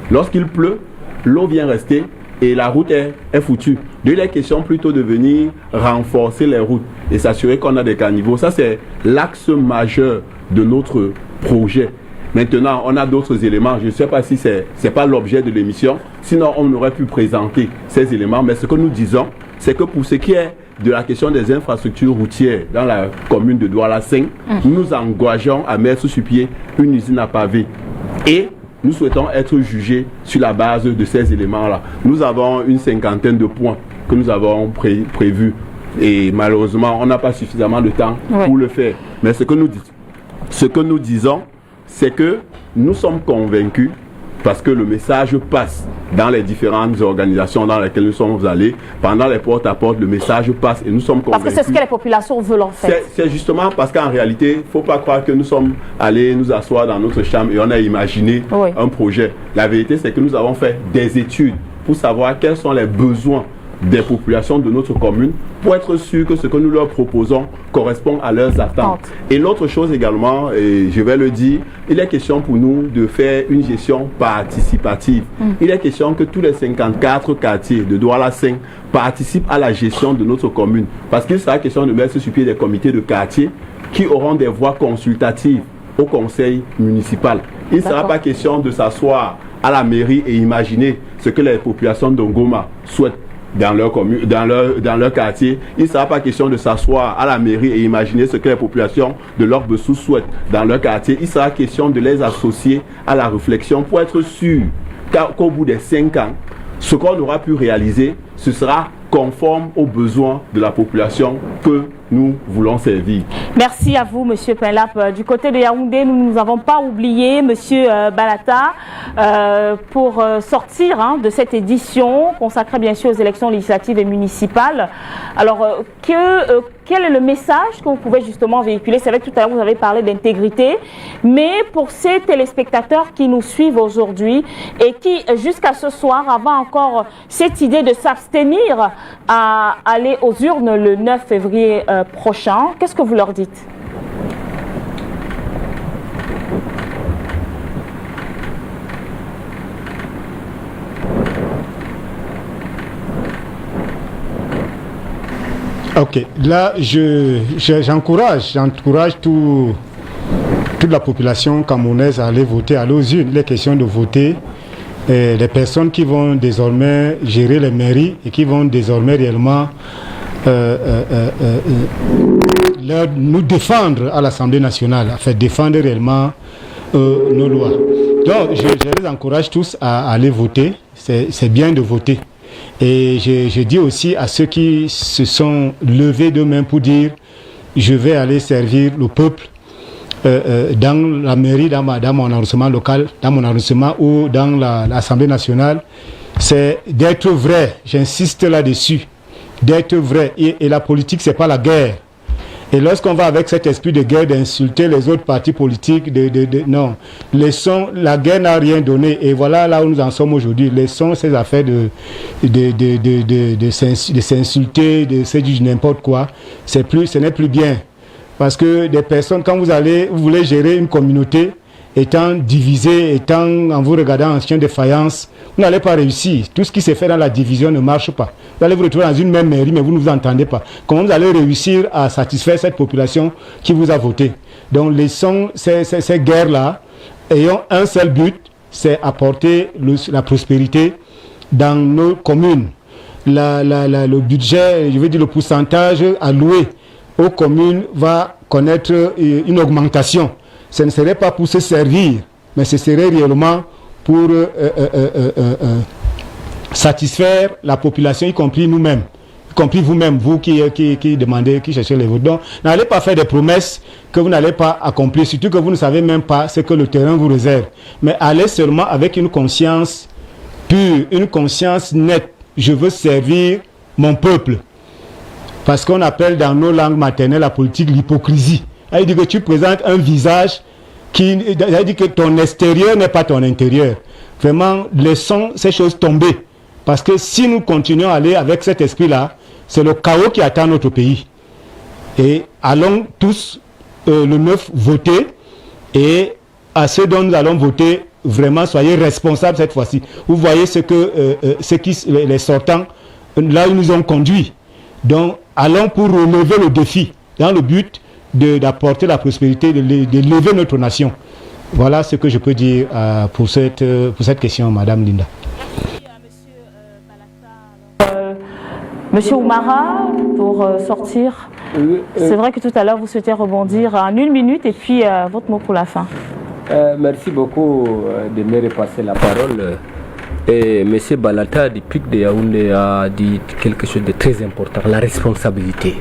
lorsqu'il pleut, l'eau vient rester et la route est foutue. Donc il est question plutôt de venir renforcer les routes et s'assurer qu'on a des caniveaux. Ça, c'est l'axe majeur de notre projet. Maintenant, on a d'autres éléments. Je ne sais pas si c'est pas l'objet de l'émission. Sinon, on aurait pu présenter ces éléments. Mais ce que nous disons, c'est que pour ce qui est de la question des infrastructures routières dans la commune de Douala 5, nous nous engageons à mettre sur pied une usine à pavés. Et nous souhaitons être jugés sur la base de ces éléments-là. Nous avons une 50aine de points que nous avons prévus. Et malheureusement, on n'a pas suffisamment de temps pour le faire. Mais ce que nous disons, c'est que nous sommes convaincus, parce que le message passe dans les différentes organisations dans lesquelles nous sommes allés, pendant les porte-à-porte, le message passe et nous sommes convaincus. Parce que c'est ce que les populations veulent en fait. C'est justement parce qu'en réalité, il ne faut pas croire que nous sommes allés nous asseoir dans notre chambre et on a imaginé un projet. La vérité, c'est que nous avons fait des études pour savoir quels sont les besoins des populations de notre commune pour être sûr que ce que nous leur proposons correspond à leurs attentes. Et l'autre chose également, et je vais le dire, il est question pour nous de faire une gestion participative. Il est question que tous les 54 quartiers de Douala 5 participent à la gestion de notre commune. Parce qu'il sera question de mettre sur pied des comités de quartier qui auront des voix consultatives au conseil municipal. Il ne sera pas question de s'asseoir à la mairie et imaginer ce que les populations d'Ongoma souhaitent dans leur commune, dans leur quartier. Il ne sera pas question de s'asseoir à la mairie et imaginer ce que les populations de l'Orbe-Sous souhaitent dans leur quartier. Il sera question de les associer à la réflexion pour être sûr qu'au bout des 5 ans, ce qu'on aura pu réaliser, ce sera conforme aux besoins de la population que nous voulons servir. Merci à vous, Monsieur Pinlap. Du côté de Yaoundé, nous ne nous avons pas oublié Monsieur Balata pour sortir de cette édition consacrée bien sûr aux élections législatives et municipales. Alors, quel est le message que vous pouvez justement véhiculer? C'est vrai que tout à l'heure vous avez parlé d'intégrité, mais pour ces téléspectateurs qui nous suivent aujourd'hui et qui jusqu'à ce soir avaient encore cette idée de s'abstenir à aller aux urnes le 9 février prochain, qu'est-ce que vous leur dites? Ok, là j'encourage toute la population camerounaise à aller voter, à aller aux urnes. Il est question de voter. Les personnes qui vont désormais gérer les mairies et qui vont désormais réellement nous défendre à l'Assemblée nationale, faire défendre réellement nos lois. Donc je les encourage tous à aller voter. C'est bien de voter. Et je dis aussi à ceux qui se sont levés d'eux-mêmes pour dire je vais aller servir le peuple dans la mairie, dans mon arrondissement local, dans mon arrondissement ou dans l'Assemblée nationale, c'est d'être vrai. J'insiste là-dessus. D'être vrai. Et la politique, c'est pas la guerre. Et lorsqu'on va avec cet esprit de guerre, d'insulter les autres partis politiques, non. La guerre n'a rien donné. Et voilà là où nous en sommes aujourd'hui. Laissons ces affaires de s'insulter, de se dire n'importe quoi. Ce n'est plus bien. Parce que des personnes, quand vous voulez gérer une communauté, étant divisé, étant en vous regardant en chien de faïence, vous n'allez pas réussir. Tout ce qui s'est fait dans la division ne marche pas. Vous allez vous retrouver dans une même mairie, mais vous ne vous entendez pas. Comment vous allez réussir à satisfaire cette population qui vous a voté? Donc laissons ces guerres-là, ayons un seul but, c'est apporter la prospérité dans nos communes. Le budget, je veux dire le pourcentage alloué aux communes va connaître une augmentation. Ce ne serait pas pour se servir, mais ce serait réellement pour satisfaire la population, y compris nous-mêmes, y compris vous-même, vous qui demandez, qui cherchez les votes. Donc, n'allez pas faire des promesses que vous n'allez pas accomplir, surtout que vous ne savez même pas ce que le terrain vous réserve. Mais allez seulement avec une conscience pure, une conscience nette. Je veux servir mon peuple. Parce qu'on appelle dans nos langues maternelles la politique l'hypocrisie. Il dit que tu présentes un visage qui dit que ton extérieur n'est pas ton intérieur. Vraiment, laissons ces choses tomber. Parce que si nous continuons à aller avec cet esprit-là, c'est le chaos qui attend notre pays. Et allons tous le 9 voter. Et à ceux dont nous allons voter, vraiment soyez responsables cette fois-ci. Vous voyez les sortants, là ils nous ont conduits. Donc allons pour relever le défi, dans le but d'apporter la prospérité, de lever notre nation. Voilà ce que je peux dire pour cette question, Madame Linda. Monsieur Oumara, pour sortir, c'est vrai que tout à l'heure vous souhaitez rebondir en 1 minute et puis votre mot pour la fin. Merci beaucoup de me repasser la parole. Et M. Balata du PIC de Yaoundé a dit quelque chose de très important, la responsabilité.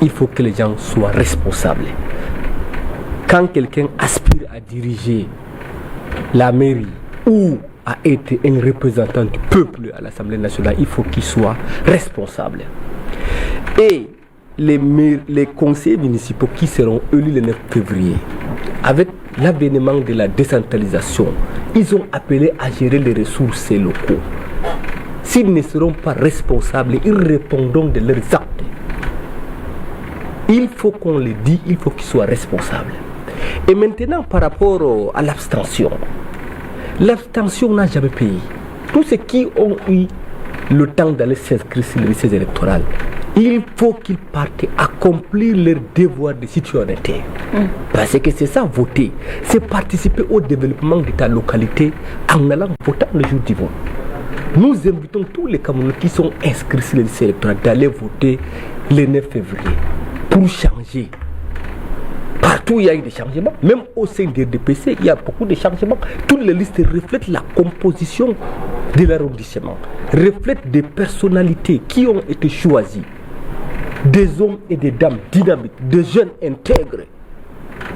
Il faut que les gens soient responsables. Quand quelqu'un aspire à diriger la mairie ou à être un représentant du peuple à l'Assemblée nationale, il faut qu'il soit responsable. Et les conseillers municipaux qui seront élus le 9 février, avec l'avènement de la décentralisation, ils ont appelé à gérer les ressources locaux. S'ils ne seront pas responsables, ils répondront de leurs actes. Il faut qu'on le dise, il faut qu'ils soient responsables. Et maintenant, par rapport à l'abstention, l'abstention n'a jamais payé. Tous ceux qui ont eu le temps d'aller s'inscrire sur les listes électorales, il faut qu'ils partent accomplir leur devoir de citoyenneté. Parce que c'est ça, voter. C'est participer au développement de ta localité en allant voter le jour du vote. Nous invitons tous les Camerounais qui sont inscrits sur les listes électorales d'aller voter le 9 février pour changer. Partout, il y a eu des changements. Même au sein des RDPC, il y a beaucoup de changements. Toutes les listes reflètent la composition de l'arrondissement, reflètent des personnalités qui ont été choisies. Des hommes et des dames dynamiques, des jeunes intègres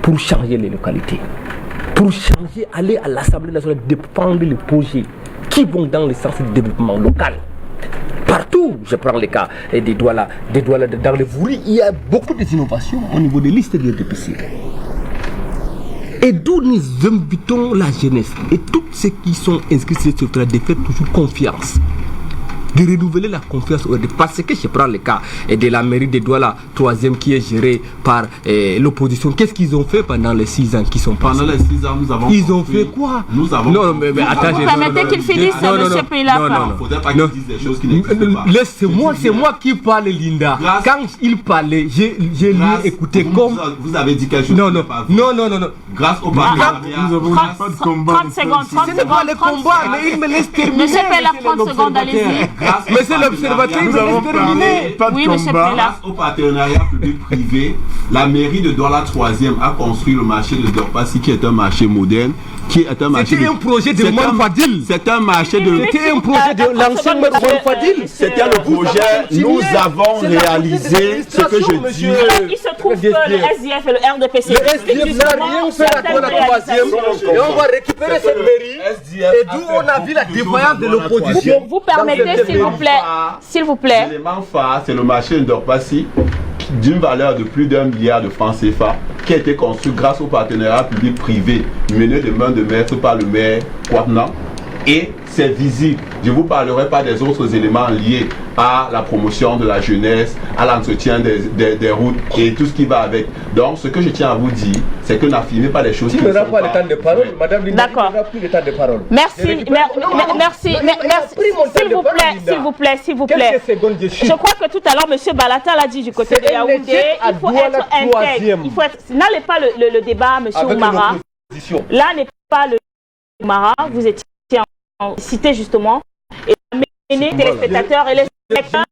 pour changer les localités, pour changer, aller à l'Assemblée nationale, défendre les projets qui vont dans le sens du développement local. Partout, je prends le cas des Douala, dans le Vouri, il y a beaucoup d'innovations au niveau des listes de RDPC. Et d'où nous invitons la jeunesse et tous ceux qui sont inscrits sur ce terrain de faire toujours confiance, de renouveler la confiance au RDP. Parce que je prends le cas de la mairie de Douala, 3e, qui est gérée par l'opposition. Qu'est-ce qu'ils ont fait pendant les 6 ans qui sont passés? Pendant les 6 ans, nous avons... Ils ont fait quoi? Nous avons... Non, mais attends, vous permettez qu'ils finissent, monsieur Pila. Non, il ne faudrait pas qu'ils disent des choses qui n'existent pas. Laissez-moi, c'est moi qui parle, Linda. Quand il parlait, j'ai lui écouté comme... Vous avez dit quelque chose. Non. Grâce au partenariat, nous avons pas de combat. 30 secondes. Ce n'est pas le combat, mais il me laisse terminer. Monsieur Pila, 30 secondes, allez-y. Mais c'est l'observateur, nous avons parlé oui, monsieur Pila. Grâce au partenariat public-privé, la mairie de Douala 3e a construit le marché de Dorpassi, qui est un marché moderne, qui est un marché... C'était un projet de Mohamed Fadil. C'est un marché de... C'était un projet de l'ancien maire Mohamed Fadil. C'était le projet. Nous avons réalisé ce que je dis. Il se trouve que le SDF et le RDPC... Le SDF n'a rien fait à la 3e. Et on va récupérer cette mairie. Et d'où on a vu la défaillance de l'opposition. Vous permettez, s'il vous plaît. L'élément phare, c'est le marché de Dorpassi, d'une valeur de plus d'1 milliard de francs CFA, qui a été construit grâce au partenariat public-privé mené de main de maître par le maire Kouatna et c'est visible. Je ne vous parlerai pas des autres éléments liés à la promotion de la jeunesse, à l'entretien des routes et tout ce qui va avec. Donc, ce que je tiens à vous dire, c'est que n'affirmez pas les choses qui ne sont pas... le temps de parole, Madame Linda, il n'aura plus le temps de parole. Merci, s'il vous plaît. Je crois que tout à l'heure, M. Balata l'a dit du côté de Yaoundé, il faut être intègre. N'allez pas le débat, M. Oumara. Là n'est pas le Oumara, vous étiez en cité justement, et amener les téléspectateurs et les spectateurs.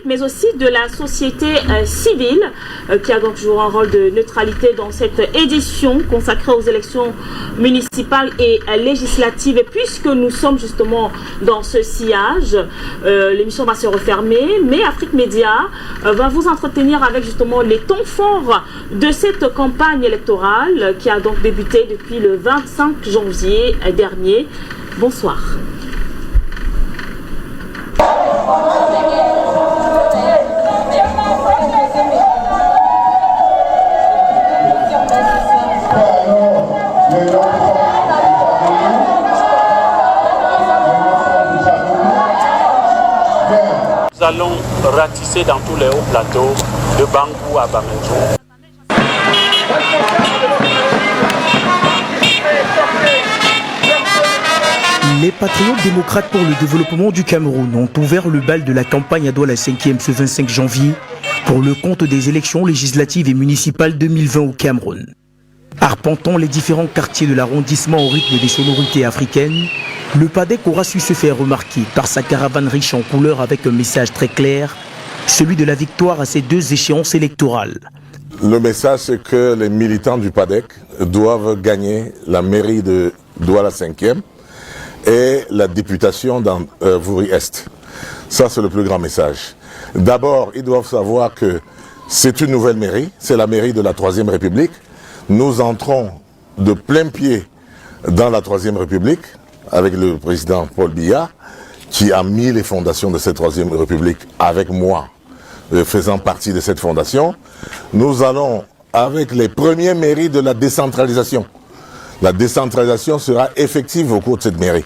Mais aussi de la société civile qui a donc joué un rôle de neutralité dans cette édition consacrée aux élections municipales et législatives. Et puisque nous sommes justement dans ce sillage, l'émission va se refermer, mais Afrique Média va vous entretenir avec justement les temps forts de cette campagne électorale qui a donc débuté depuis le 25 janvier dernier. Bonsoir. Nous allons ratisser dans tous les hauts plateaux de Bangou à Bamendou. Les patriotes démocrates pour le développement du Cameroun ont ouvert le bal de la campagne à Douala 5e ce 25 janvier pour le compte des élections législatives et municipales 2020 au Cameroun. Arpentant les différents quartiers de l'arrondissement au rythme des sonorités africaines, le PADEC aura su se faire remarquer par sa caravane riche en couleurs avec un message très clair, celui de la victoire à ces deux échéances électorales. Le message, c'est que les militants du PADEC doivent gagner la mairie de Douala 5e et la députation dans Vouri-Est. Ça, c'est le plus grand message. D'abord, ils doivent savoir que c'est une nouvelle mairie, c'est la mairie de la 3e République. Nous entrons de plein pied dans la 3e République avec le président Paul Biya qui a mis les fondations de cette Troisième République avec moi, faisant partie de cette fondation, nous allons avec les premiers mairies de la décentralisation. La décentralisation sera effective au cours de cette mairie.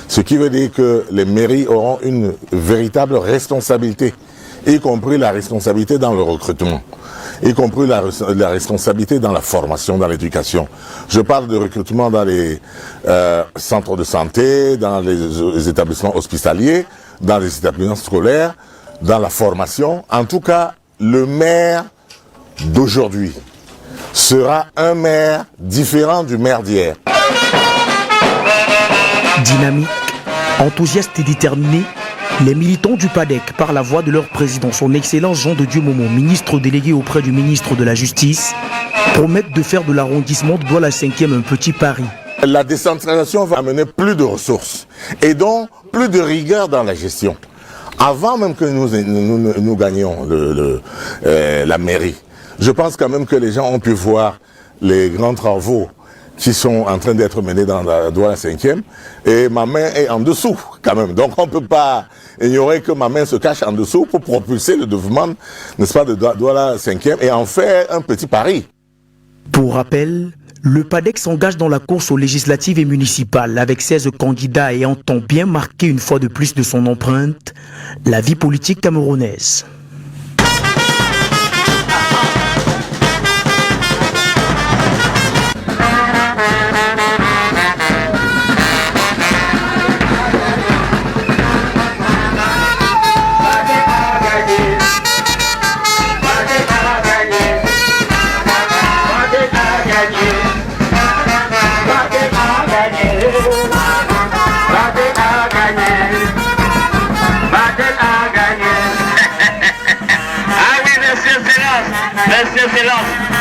Ce qui veut dire que les mairies auront une véritable responsabilité, y compris la responsabilité dans le recrutement, y compris la responsabilité dans la formation, dans l'éducation. Je parle de recrutement dans les centres de santé, dans les établissements hospitaliers, dans les établissements scolaires, dans la formation. En tout cas, le maire d'aujourd'hui sera un maire différent du maire d'hier. Dynamique, enthousiaste et déterminé, les militants du PADEC, par la voix de leur président, son Excellence Jean de Dieu Momo, ministre délégué auprès du ministre de la Justice, promettent de faire de l'arrondissement de Douala 5e un petit pari. La décentralisation va amener plus de ressources et donc plus de rigueur dans la gestion. Avant même que nous gagnions la mairie, je pense quand même que les gens ont pu voir les grands travaux qui sont en train d'être menés dans la Douala 5e et ma main est en dessous quand même. Donc on ne peut pas ignorer que ma main se cache en dessous pour propulser le développement, n'est-ce pas, de Douala 5e et en faire un petit pari. Pour rappel, le PADEC s'engage dans la course aux législatives et municipales avec 16 candidats et entend bien marquer une fois de plus de son empreinte la vie politique camerounaise.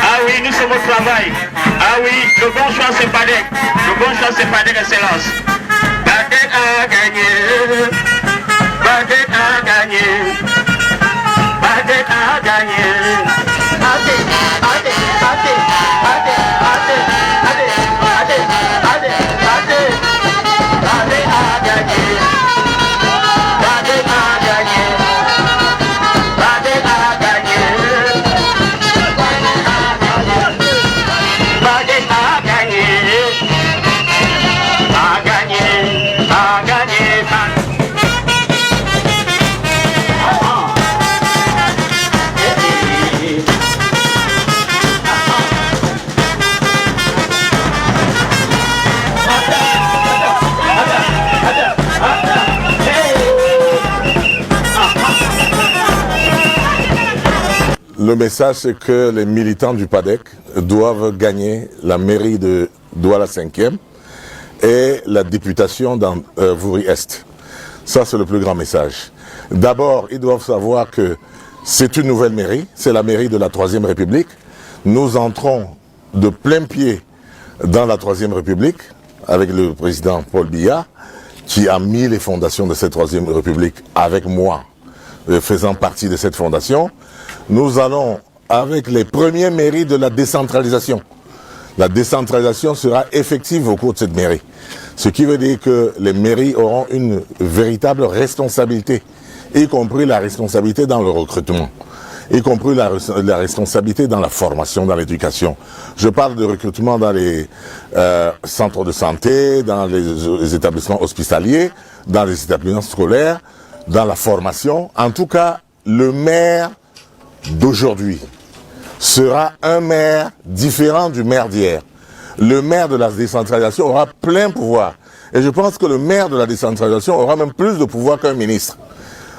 Ah oui, nous sommes au travail. Ah oui, le bon choix c'est PADEC. Le bon choix c'est PADEC, Excellence. PADEC a gagné. PADEC a gagné. PADEC a gagné. Le message, c'est que les militants du PADEC doivent gagner la mairie de Douala 5e et la députation dans Vouri-Est. Ça, c'est le plus grand message. D'abord, ils doivent savoir que c'est une nouvelle mairie, c'est la mairie de la Troisième République. Nous entrons de plein pied dans la Troisième République avec le président Paul Biya, qui a mis les fondations de cette Troisième République avec moi, faisant partie de cette fondation. Nous allons avec les premiers mairies de la décentralisation. La décentralisation sera effective au cours de cette mairie. Ce qui veut dire que les mairies auront une véritable responsabilité, y compris la responsabilité dans le recrutement, y compris la responsabilité dans la formation, dans l'éducation. Je parle de recrutement dans les centres de santé, dans les établissements hospitaliers, dans les établissements scolaires, dans la formation. En tout cas, le maire d'aujourd'hui sera un maire différent du maire d'hier. Le maire de la décentralisation aura plein pouvoir. Et je pense que le maire de la décentralisation aura même plus de pouvoir qu'un ministre.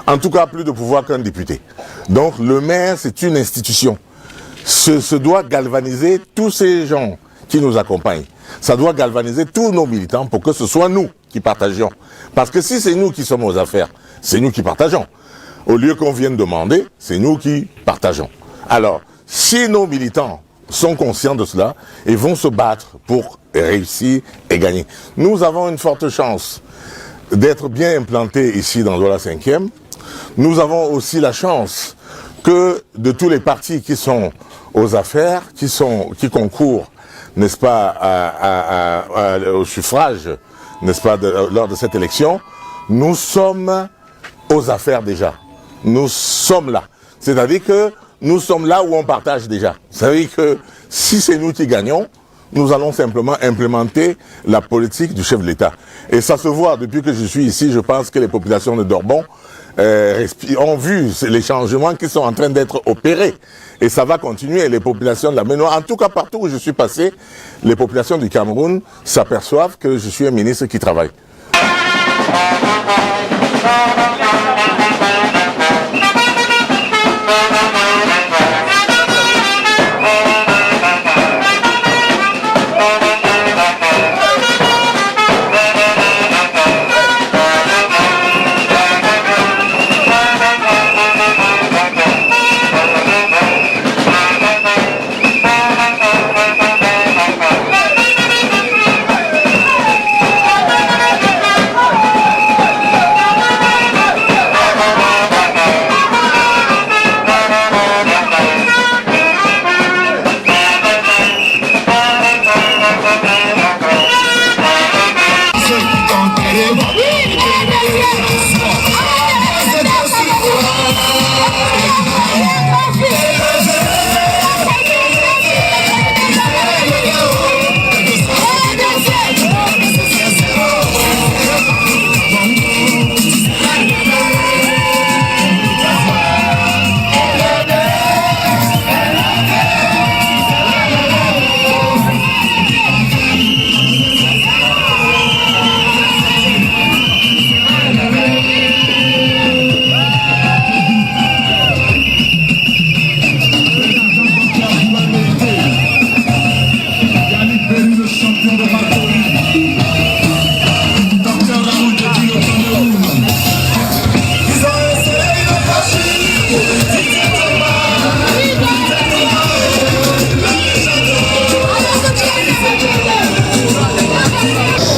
En tout cas, plus de pouvoir qu'un député. Donc le maire, c'est une institution. Ce doit galvaniser tous ces gens qui nous accompagnent. Ça doit galvaniser tous nos militants pour que ce soit nous qui partagions. Parce que si c'est nous qui sommes aux affaires, c'est nous qui partageons. Au lieu qu'on vienne demander, c'est nous qui partageons. Alors, si nos militants sont conscients de cela et vont se battre pour réussir et gagner. Nous avons une forte chance d'être bien implantés ici dans Douala 5e. Nous avons aussi la chance que de tous les partis qui sont aux affaires, qui concourent, n'est-ce pas, au suffrage, n'est-ce pas, lors de cette élection, nous sommes aux affaires déjà. Nous sommes là. C'est-à-dire que nous sommes là où on partage déjà. C'est-à-dire que si c'est nous qui gagnons, nous allons simplement implémenter la politique du chef de l'État. Et ça se voit depuis que je suis ici. Je pense que les populations de Dorbon ont vu les changements qui sont en train d'être opérés. Et ça va continuer. Les populations de la Ménois, en tout cas partout où je suis passé, les populations du Cameroun s'aperçoivent que je suis un ministre qui travaille.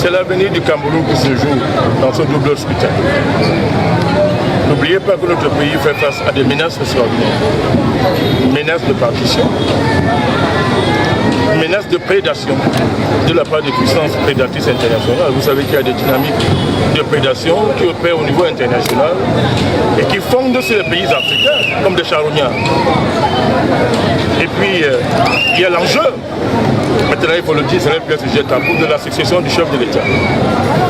C'est l'avenir du Cameroun qui se joue dans ce double scrutin. N'oubliez pas que notre pays fait face à des menaces extraordinaires. Menaces de partition, menaces de prédation de la part des puissances prédatrices internationales. Vous savez qu'il y a des dynamiques de prédation qui opèrent au niveau international et qui fondent sur les pays africains comme des charognards. Et puis, il y a l'enjeu. Maintenant, il faut le dire, ce n'est plus un sujet tabou de la succession du chef de l'État,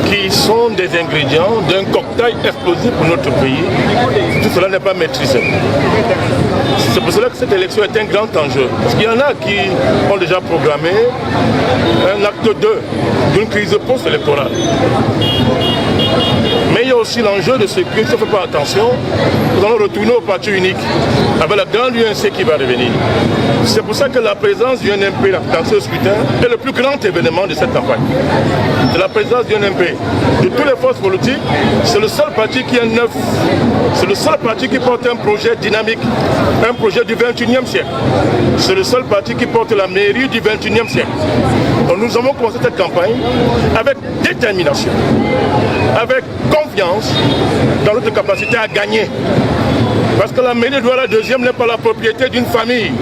qui sont des ingrédients d'un cocktail explosif pour notre pays. Tout cela n'est pas maîtrisé. C'est pour cela que cette élection est un grand enjeu. Parce qu'il y en a qui ont déjà programmé un acte 2 d'une crise post-électorale. Mais il y a aussi l'enjeu de ce que, si on ne fait pas attention, nous allons retourner au parti unique avec la grande UNC qui va revenir. C'est pour ça que la présence du NMP dans ce scrutin est le plus grand événement de cette campagne. C'est la présence du NMP. De toutes les forces politiques, c'est le seul parti qui est neuf. C'est le seul parti qui porte un projet dynamique, un projet du 21e siècle. C'est le seul parti qui porte la mairie du 21e siècle. Donc nous avons commencé cette campagne avec détermination, avec confiance dans notre capacité à gagner. Parce que la mairie de Douala deuxième n'est pas la propriété d'une famille.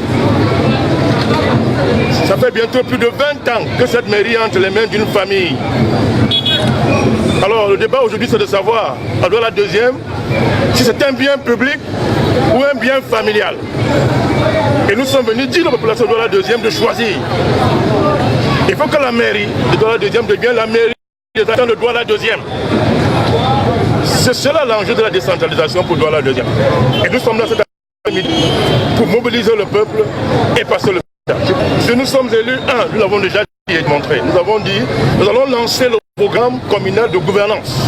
Ça fait bientôt plus de 20 ans que cette mairie est entre les mains d'une famille. Alors le débat aujourd'hui c'est de savoir, à Douala deuxième, si c'est un bien public ou un bien familial. Et nous sommes venus dire à la population de Douala deuxième de choisir. Il faut que la mairie de Douala deuxième devienne la mairie des habitants de Douala deuxième. C'est cela l'enjeu de la décentralisation pour Douala deuxième. Et nous sommes là cet après-midi pour mobiliser le peuple et passer le message. Si nous sommes élus, nous l'avons déjà dit et montré. Nous avons dit, nous allons lancer le programme communal de gouvernance,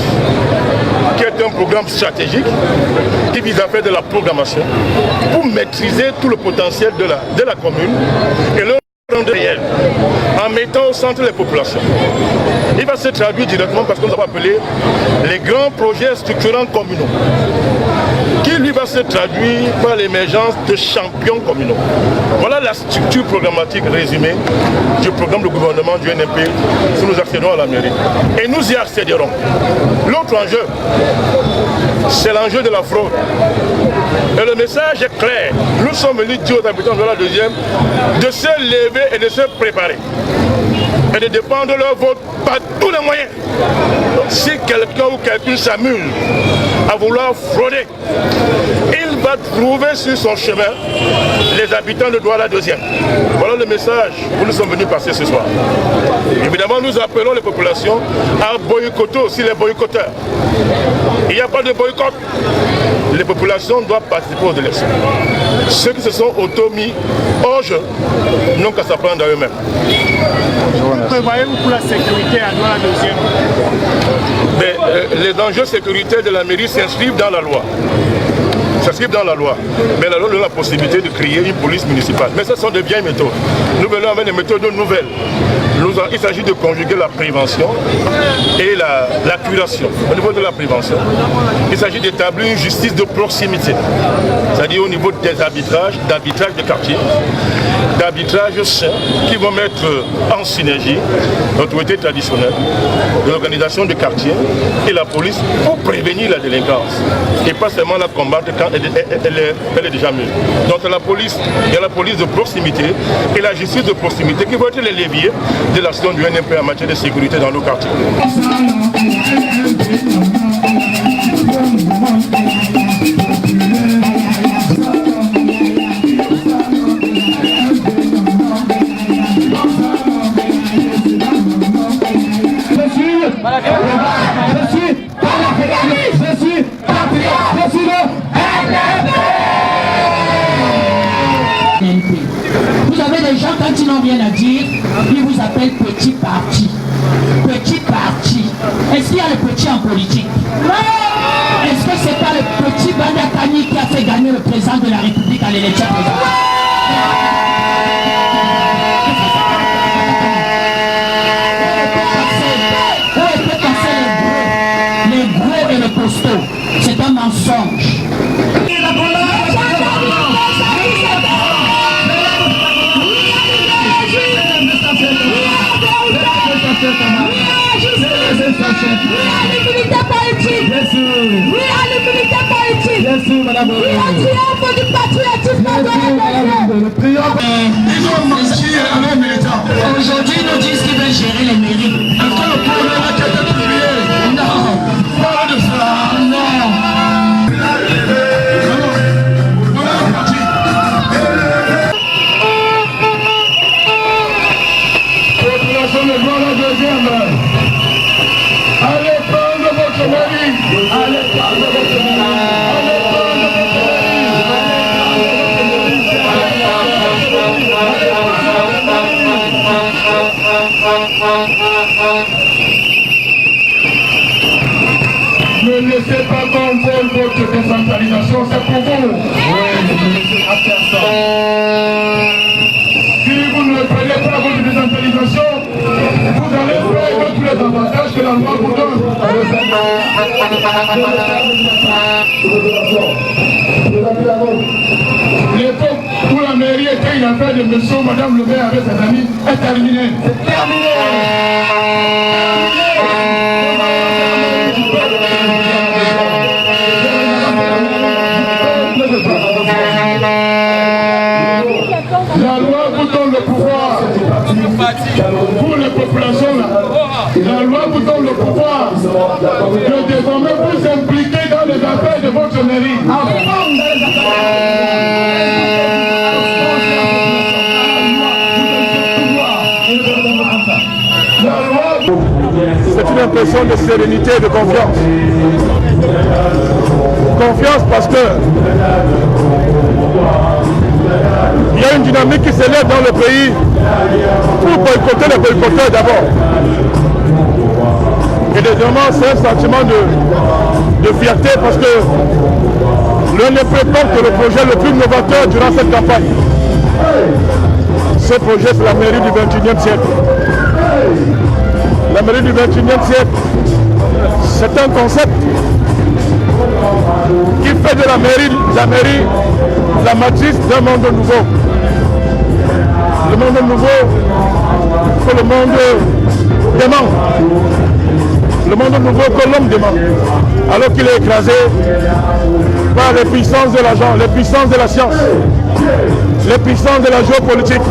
qui est un programme stratégique qui vise à faire de la programmation pour maîtriser tout le potentiel de la commune et le rendre réel, en mettant au centre les populations. Il va se traduire directement parce que nous avons appelé les grands projets structurants communaux, qui lui va se traduire par l'émergence de champions communaux. Voilà la structure programmatique résumée du programme de gouvernement du NMP si nous accédons à la mairie. Et nous y accéderons. L'autre enjeu, c'est l'enjeu de la fraude. Et le message est clair. Nous sommes venus dire aux habitants de la deuxième de se lever et de se préparer. Et de dépendre leur vote par tous les moyens. Si quelqu'un ou quelqu'une s'amuse à vouloir frauder, il va trouver sur son chemin les habitants de Douala 2e. Voilà le message que nous sommes venus passer ce soir. Évidemment, nous appelons les populations à boycotter aussi les boycotteurs. Il n'y a pas de boycott. Les populations doivent participer aux élections. Ceux qui se sont auto-mis hors jeu n'ont qu'à s'en prendre à eux-mêmes. Prévoyez-vous pour la sécurité à Douala 2e? Les enjeux sécuritaires de la mairie s'inscrivent dans la loi. Mais la loi donne la possibilité de créer une police municipale. Mais ce sont de vieilles méthodes. Nous venons avec des méthodes nouvelles. Il s'agit de conjuguer la prévention et la curation. Au niveau de la prévention, il s'agit d'établir une justice de proximité. C'est-à-dire au niveau des d'arbitrage de quartier, d'arbitrage sain qui vont mettre en synergie l'autorité traditionnelle, l'organisation de quartier et la police pour prévenir la délinquance. Et pas seulement la combattre quand elle est déjà mûre. Donc il y a la police de proximité et la justice de proximité qui vont être les leviers de l'action du NMP en matière de sécurité dans nos quartiers. Vous avez des gens, quand ils n'ont rien à dire, ils vous appellent petit parti. Petit parti. Est-ce qu'il y a le petit en politique? Est-ce que c'est pas le petit Bandakani qui a fait gagner le président de la République à l'élection présidentielle? Les gros et les costauds. C'est un mensonge. Aujourd'hui, ils nous disent qu'ils veulent gérer les mairies. Est-ce que le problème a été publié? Non. Pas de cela. Non. Population de Douala 2e. Allez prendre votre mairie. Allez prendre votre mairie. Allez prendre votre Ne laissez pas qu'on vole votre décentralisation, c'est pour vous. Oui, ne laissez pas faire ça. Si vous ne prenez pas votre décentralisation, vous allez perdre tous les avantages que la loi vous donne. L'époque où la mairie était une affaire de monsieur, madame le maire avec ses amis est terminée. C'est terminé. La loi vous donne le pouvoir pour les populations là. La loi vous donne le pouvoir de désormais vous impliquer dans les affaires de votre mairie. C'est une impression de sérénité et de confiance. Confiance parce que il y a une dynamique qui s'élève dans le pays pour boycotter les boycotteurs d'abord. Et deuxièmement, c'est un sentiment de fierté parce que l'UNEP porte le projet le plus novateur durant cette campagne. Ce projet, c'est la mairie du XXIe siècle. La mairie du XXIe siècle, c'est un concept qui fait de la mairie la matrice d'un monde nouveau. Le monde nouveau, c'est le monde dément. Le monde nouveau que l'homme demande, alors qu'il est écrasé par les puissances de l'argent, les puissances de la science, les puissances de la géopolitique,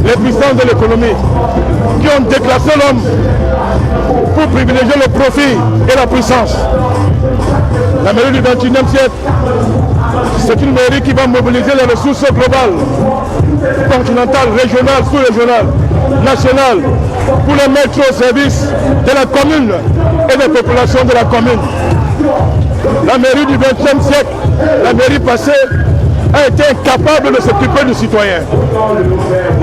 les puissances de l'économie, qui ont déclassé l'homme pour privilégier le profit et la puissance. La mairie du XXIe siècle, c'est une mairie qui va mobiliser les ressources globales, continentales, régionales, sous-régionales, nationales, pour les mettre au service de la commune et des populations de la commune. La mairie du XXe siècle, la mairie passée, a été incapable de s'occuper du citoyen.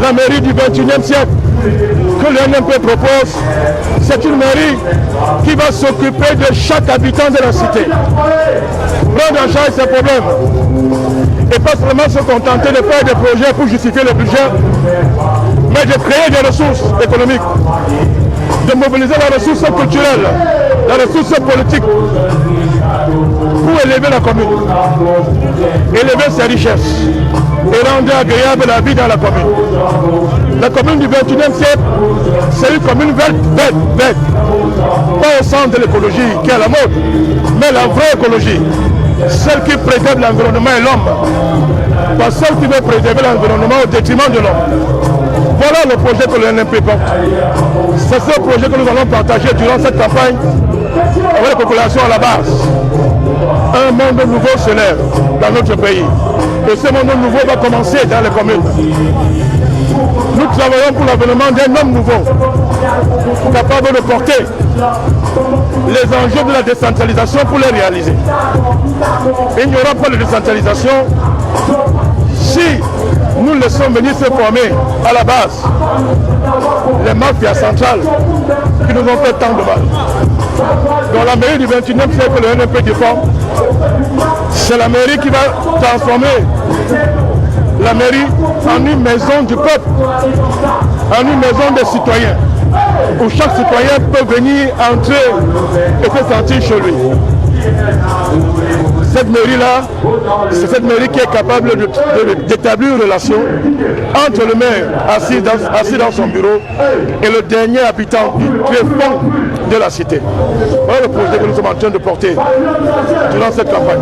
La mairie du XXIe siècle, que le NMP propose, c'est une mairie qui va s'occuper de chaque habitant de la cité. Prendre en charge ses problèmes. Et pas seulement se contenter de faire des projets pour justifier le budget, mais de créer des ressources économiques, de mobiliser la ressource culturelle, la ressource politique, pour élever la commune, élever ses richesses et rendre agréable la vie dans la commune. La commune du XXIe siècle, c'est une commune verte, verte. Pas au centre de l'écologie qui est à la mode, mais la vraie écologie, celle qui préserve l'environnement et l'homme, pas celle qui veut préserver l'environnement au détriment de l'homme. Voilà le projet que le NMP porte. C'est ce projet que nous allons partager durant cette campagne avec la population à la base. Un monde nouveau se lève dans notre pays. Et ce monde nouveau va commencer dans les communes. Nous travaillons pour l'avènement d'un homme nouveau, capable de porter les enjeux de la décentralisation pour les réaliser. Il n'y aura pas de décentralisation si nous laissons venir se former à la base les mafias centrales qui nous ont fait tant de mal. Dans la mairie du XXIe siècle, le NMP défend, c'est la mairie qui va transformer la mairie en une maison du peuple, en une maison des citoyens, où chaque citoyen peut venir entrer et se sentir chez lui. Cette mairie-là, c'est cette mairie qui est capable d'établir une relation entre le maire assis dans son bureau et le dernier habitant du fond de la cité. Voilà le projet que nous sommes en train de porter durant cette campagne.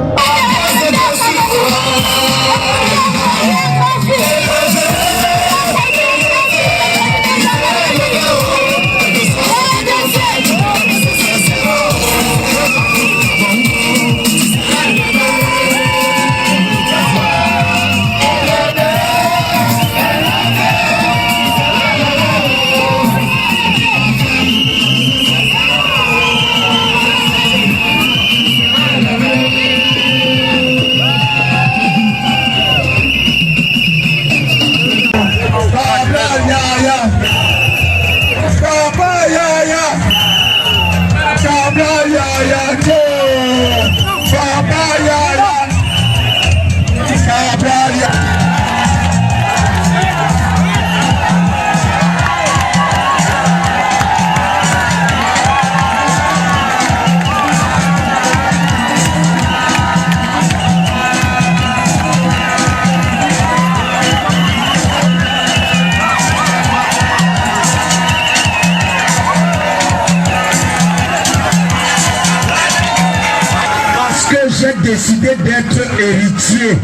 Décidé d'être héritier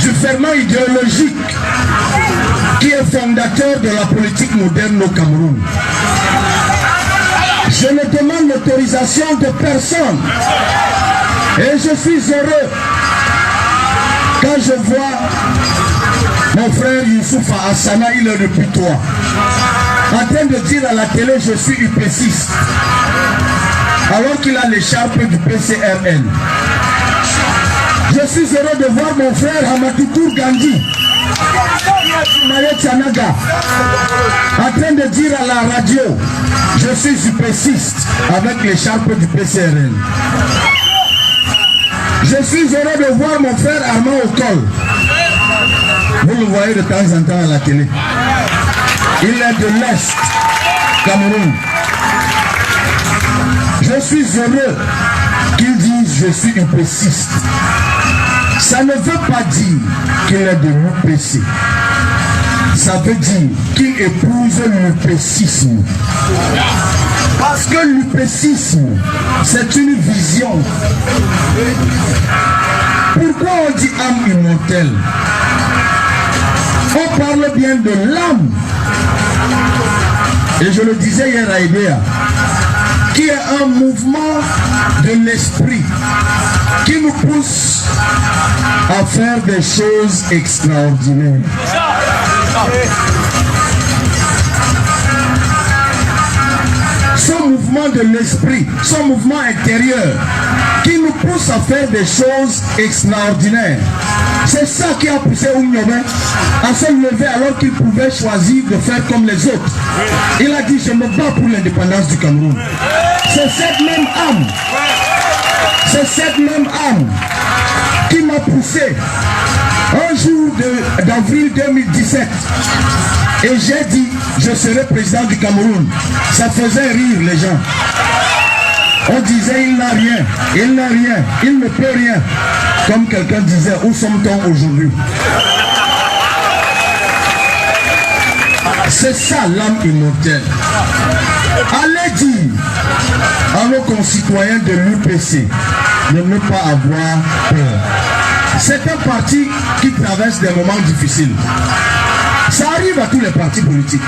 du ferment idéologique qui est fondateur de la politique moderne au Cameroun. Je ne demande l'autorisation de personne et je suis heureux quand je vois mon frère Youssoufa Hassana, il est depuis toi, en train de dire à la télé je suis UPCiste. Alors qu'il a l'écharpe du PCRN. Je suis heureux de voir mon frère Hamatoutour Gandhi, en train de dire à la radio, je suis UPCiste avec l'écharpe du PCRN. Je suis heureux de voir mon frère Armand Okol. Vous le voyez de temps en temps à la télé. Il est de l'Est, Cameroun. Je suis heureux qu'ils disent je suis UPCiste. Ça ne veut pas dire qu'il est de l'UPC. Ça veut dire qu'il épouse l'UPCisme. Parce que l'UPCisme, c'est une vision. Pourquoi on dit âme immortelle? On parle bien de l'âme. et je le disais hier à Edea, qui est un mouvement de l'esprit qui nous pousse à faire des choses extraordinaires. Son mouvement de l'esprit, son mouvement intérieur qui nous pousse à faire des choses extraordinaires. C'est ça qui a poussé Oumyobé à se lever alors qu'il pouvait choisir de faire comme les autres. Il a dit, je me bats pour l'indépendance du Cameroun. C'est cette même âme qui m'a poussé un jour d'avril 2017. Et j'ai dit, je serai président du Cameroun. Ça faisait rire les gens. On disait, il n'a rien, il ne peut rien. Comme quelqu'un disait, où sommes-nous aujourd'hui? C'est ça l'âme immortelle. Allez dire à nos concitoyens de l'UPC de ne pas avoir peur. C'est un parti qui traverse des moments difficiles. Ça arrive à tous les partis politiques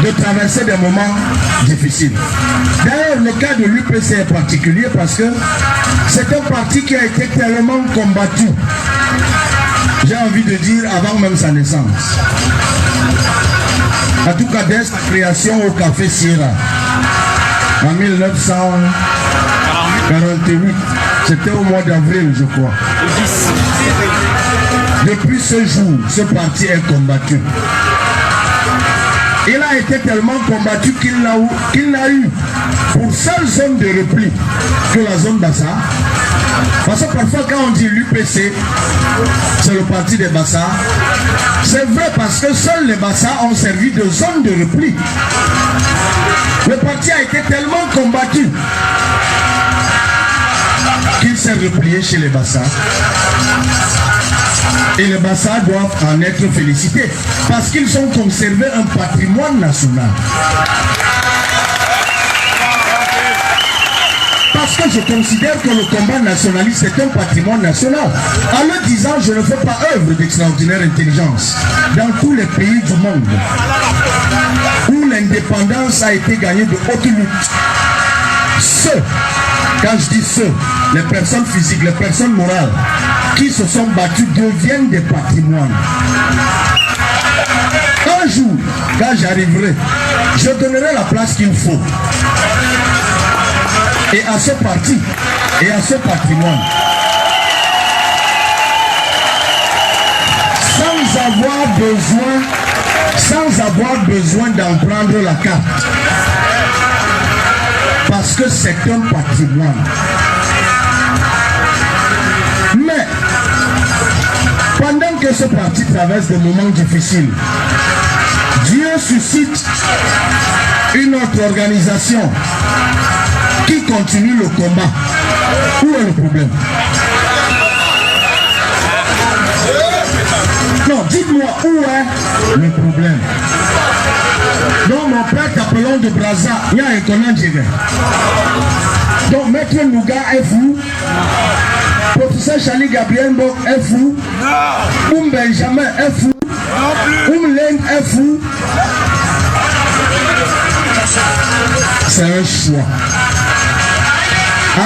de traverser des moments difficiles. D'ailleurs, le cas de l'UPC est particulier parce que c'est un parti qui a été tellement combattu, j'ai envie de dire, avant même sa naissance. En tout cas, dès sa création au Café Sierra, en 1948, c'était au mois d'avril, je crois. Depuis ce jour, ce parti est combattu. Il a été tellement combattu qu'il n'a eu pour seule zone de repli que la zone Bassa. Parce que parfois quand on dit l'UPC, c'est le parti des Bassa. C'est vrai parce que seuls les Bassa ont servi de zone de repli. Le parti a été tellement combattu qu'il s'est replié chez les Bassa. Et les Bassa doivent en être félicités parce qu'ils ont conservé un patrimoine national. Parce que je considère que le combat nationaliste est un patrimoine national. En le disant, je ne fais pas œuvre d'extraordinaire intelligence. Dans tous les pays du monde où l'indépendance a été gagnée de haute lutte, quand je dis ceux, les personnes physiques, les personnes morales qui se sont battues deviennent des patrimoines. Un jour, quand j'arriverai, je donnerai la place qu'il faut. Et à ce parti, et à ce patrimoine. Sans avoir besoin d'en prendre la carte. Parce que c'est un patrimoine. Mais, pendant que ce parti traverse des moments difficiles, Dieu suscite une autre organisation qui continue le combat. Où est le problème? Non, dites-moi où est le problème? Donc mon père Capelon de Brazza, il y a un connant Djigé. Donc Maître Nouga est fou. Professeur Charlie Gabriel Mbok est fou. Benjamin est fou. Leng est fou. C'est un choix.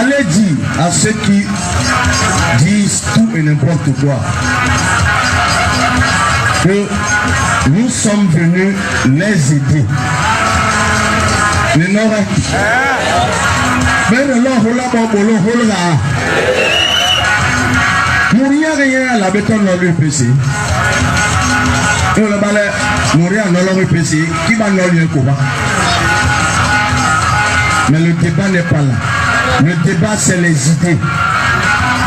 Allez dire à ceux qui disent tout et n'importe quoi que nous sommes venus les aider. Les Nord. Mais le Mourir rien à la béton dans l'UPC. Le balai mourir dans l'UPC. Qui va dans l'UPC? Mais le débat n'est pas là. Le débat, c'est les idées.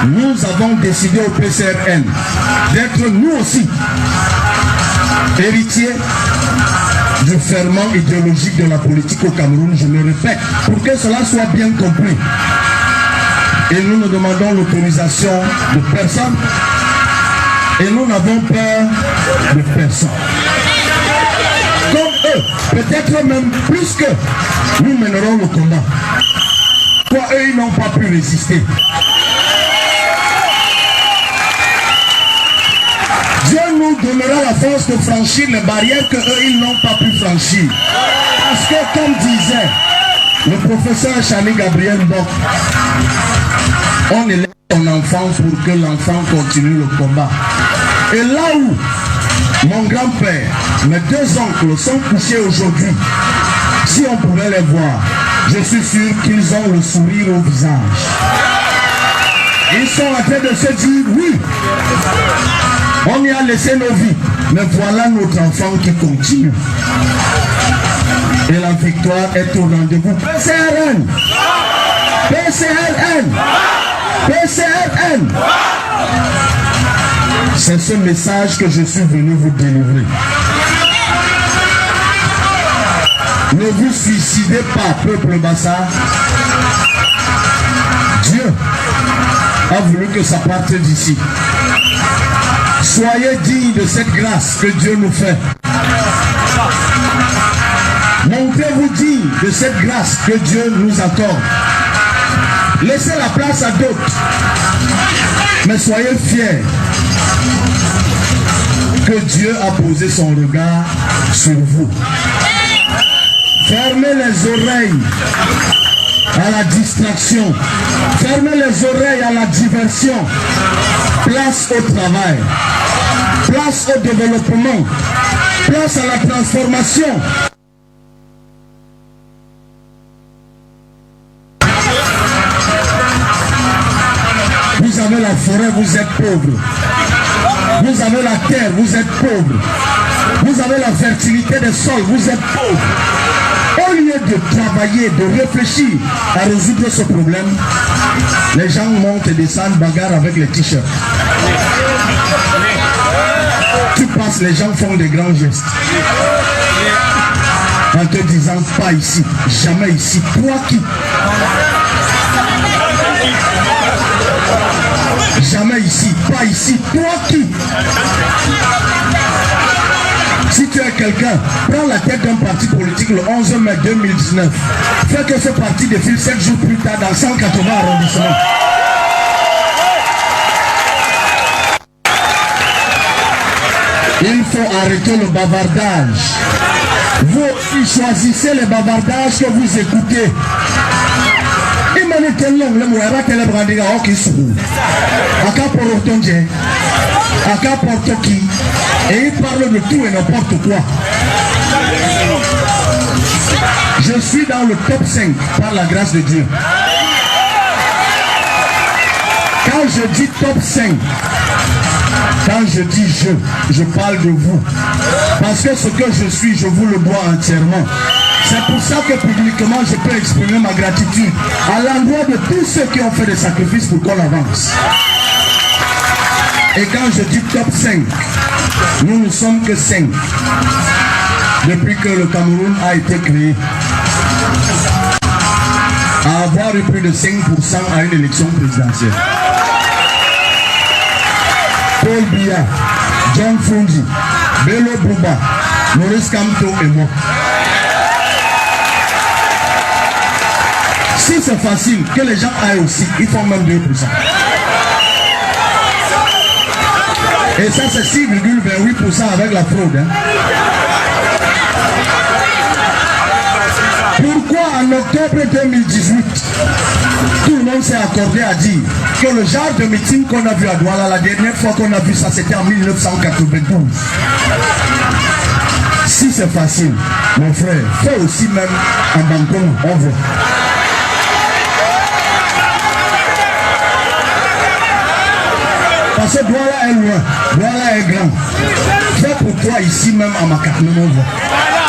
Nous avons décidé au PCRN d'être nous aussi héritiers du ferment idéologique de la politique au Cameroun, je le répète, pour que cela soit bien compris. Et nous ne demandons l'autorisation de personne et nous n'avons peur de personne. Comme eux, peut-être même plus que nous mènerons le combat. Quoi, eux, ils n'ont pas pu résister. Dieu nous donnera la force de franchir les barrières que eux ils n'ont pas pu franchir. Parce que comme disait le professeur Chani Gabriel Bock, on élève son enfant pour que l'enfant continue le combat. Et là où mon grand-père, mes deux oncles sont couchés aujourd'hui, si on pouvait les voir, je suis sûr qu'ils ont le sourire au visage. Ils sont en train de se dire, oui, on y a laissé nos vies, mais voilà notre enfant qui continue. Et la victoire est au rendez-vous. PCRN, PCRN, PCRN. C'est ce message que je suis venu vous délivrer. Ne vous suicidez pas, peuple Bassa. Dieu a voulu que ça parte d'ici. Soyez dignes de cette grâce que Dieu nous fait. Montrez-vous dignes de cette grâce que Dieu nous accorde. Laissez la place à d'autres. Mais soyez fiers que Dieu a posé son regard sur vous. Fermez les oreilles à la distraction. Fermez les oreilles à la diversion. Place au travail. Place au développement. Place à la transformation. Vous avez la forêt, vous êtes pauvre. Vous avez la terre, vous êtes pauvre. Vous avez la fertilité des sols, vous êtes pauvre. Au lieu de travailler, de réfléchir à résoudre ce problème, les gens montent et descendent, bagarrent avec les t-shirts. Tu passes, les gens font des grands gestes. En te disant, pas ici, jamais ici. Toi qui? Jamais ici, pas ici. Toi qui? Si tu es quelqu'un, prends la tête d'un parti politique le 11 mai 2019. Fais que ce parti défile 7 jours plus tard dans 180 arrondissements. Il faut arrêter le bavardage. Vous aussi choisissez les bavardages que vous écoutez. Et il parle de tout et n'importe quoi. Je suis dans le top 5 par la grâce de Dieu. Quand je dis top 5, quand je dis je parle de vous. Parce que ce que je suis, je vous le dois entièrement. C'est pour ça que publiquement, je peux exprimer ma gratitude à l'endroit de tous ceux qui ont fait des sacrifices pour qu'on avance. Et quand je dis top 5, nous ne sommes que 5 depuis que le Cameroun a été créé. À avoir eu plus de 5% à une élection présidentielle. Paul Biya, John Fundi, Bello Bouba, Maurice Kamto et moi. Si c'est facile, que les gens aillent aussi, ils font même 2%. Et ça c'est 6,28% avec la fraude. Hein. Pourquoi en octobre 2018, tout le monde s'est accordé à dire que le genre de meeting qu'on a vu à Douala, la dernière fois qu'on a vu ça, c'était en 1992. Si c'est facile, mon frère, fais aussi même en Bangkok, on voit. Parce que Douala est loin, Douala est grand. Fais pour toi ici même à Makakne, on voit.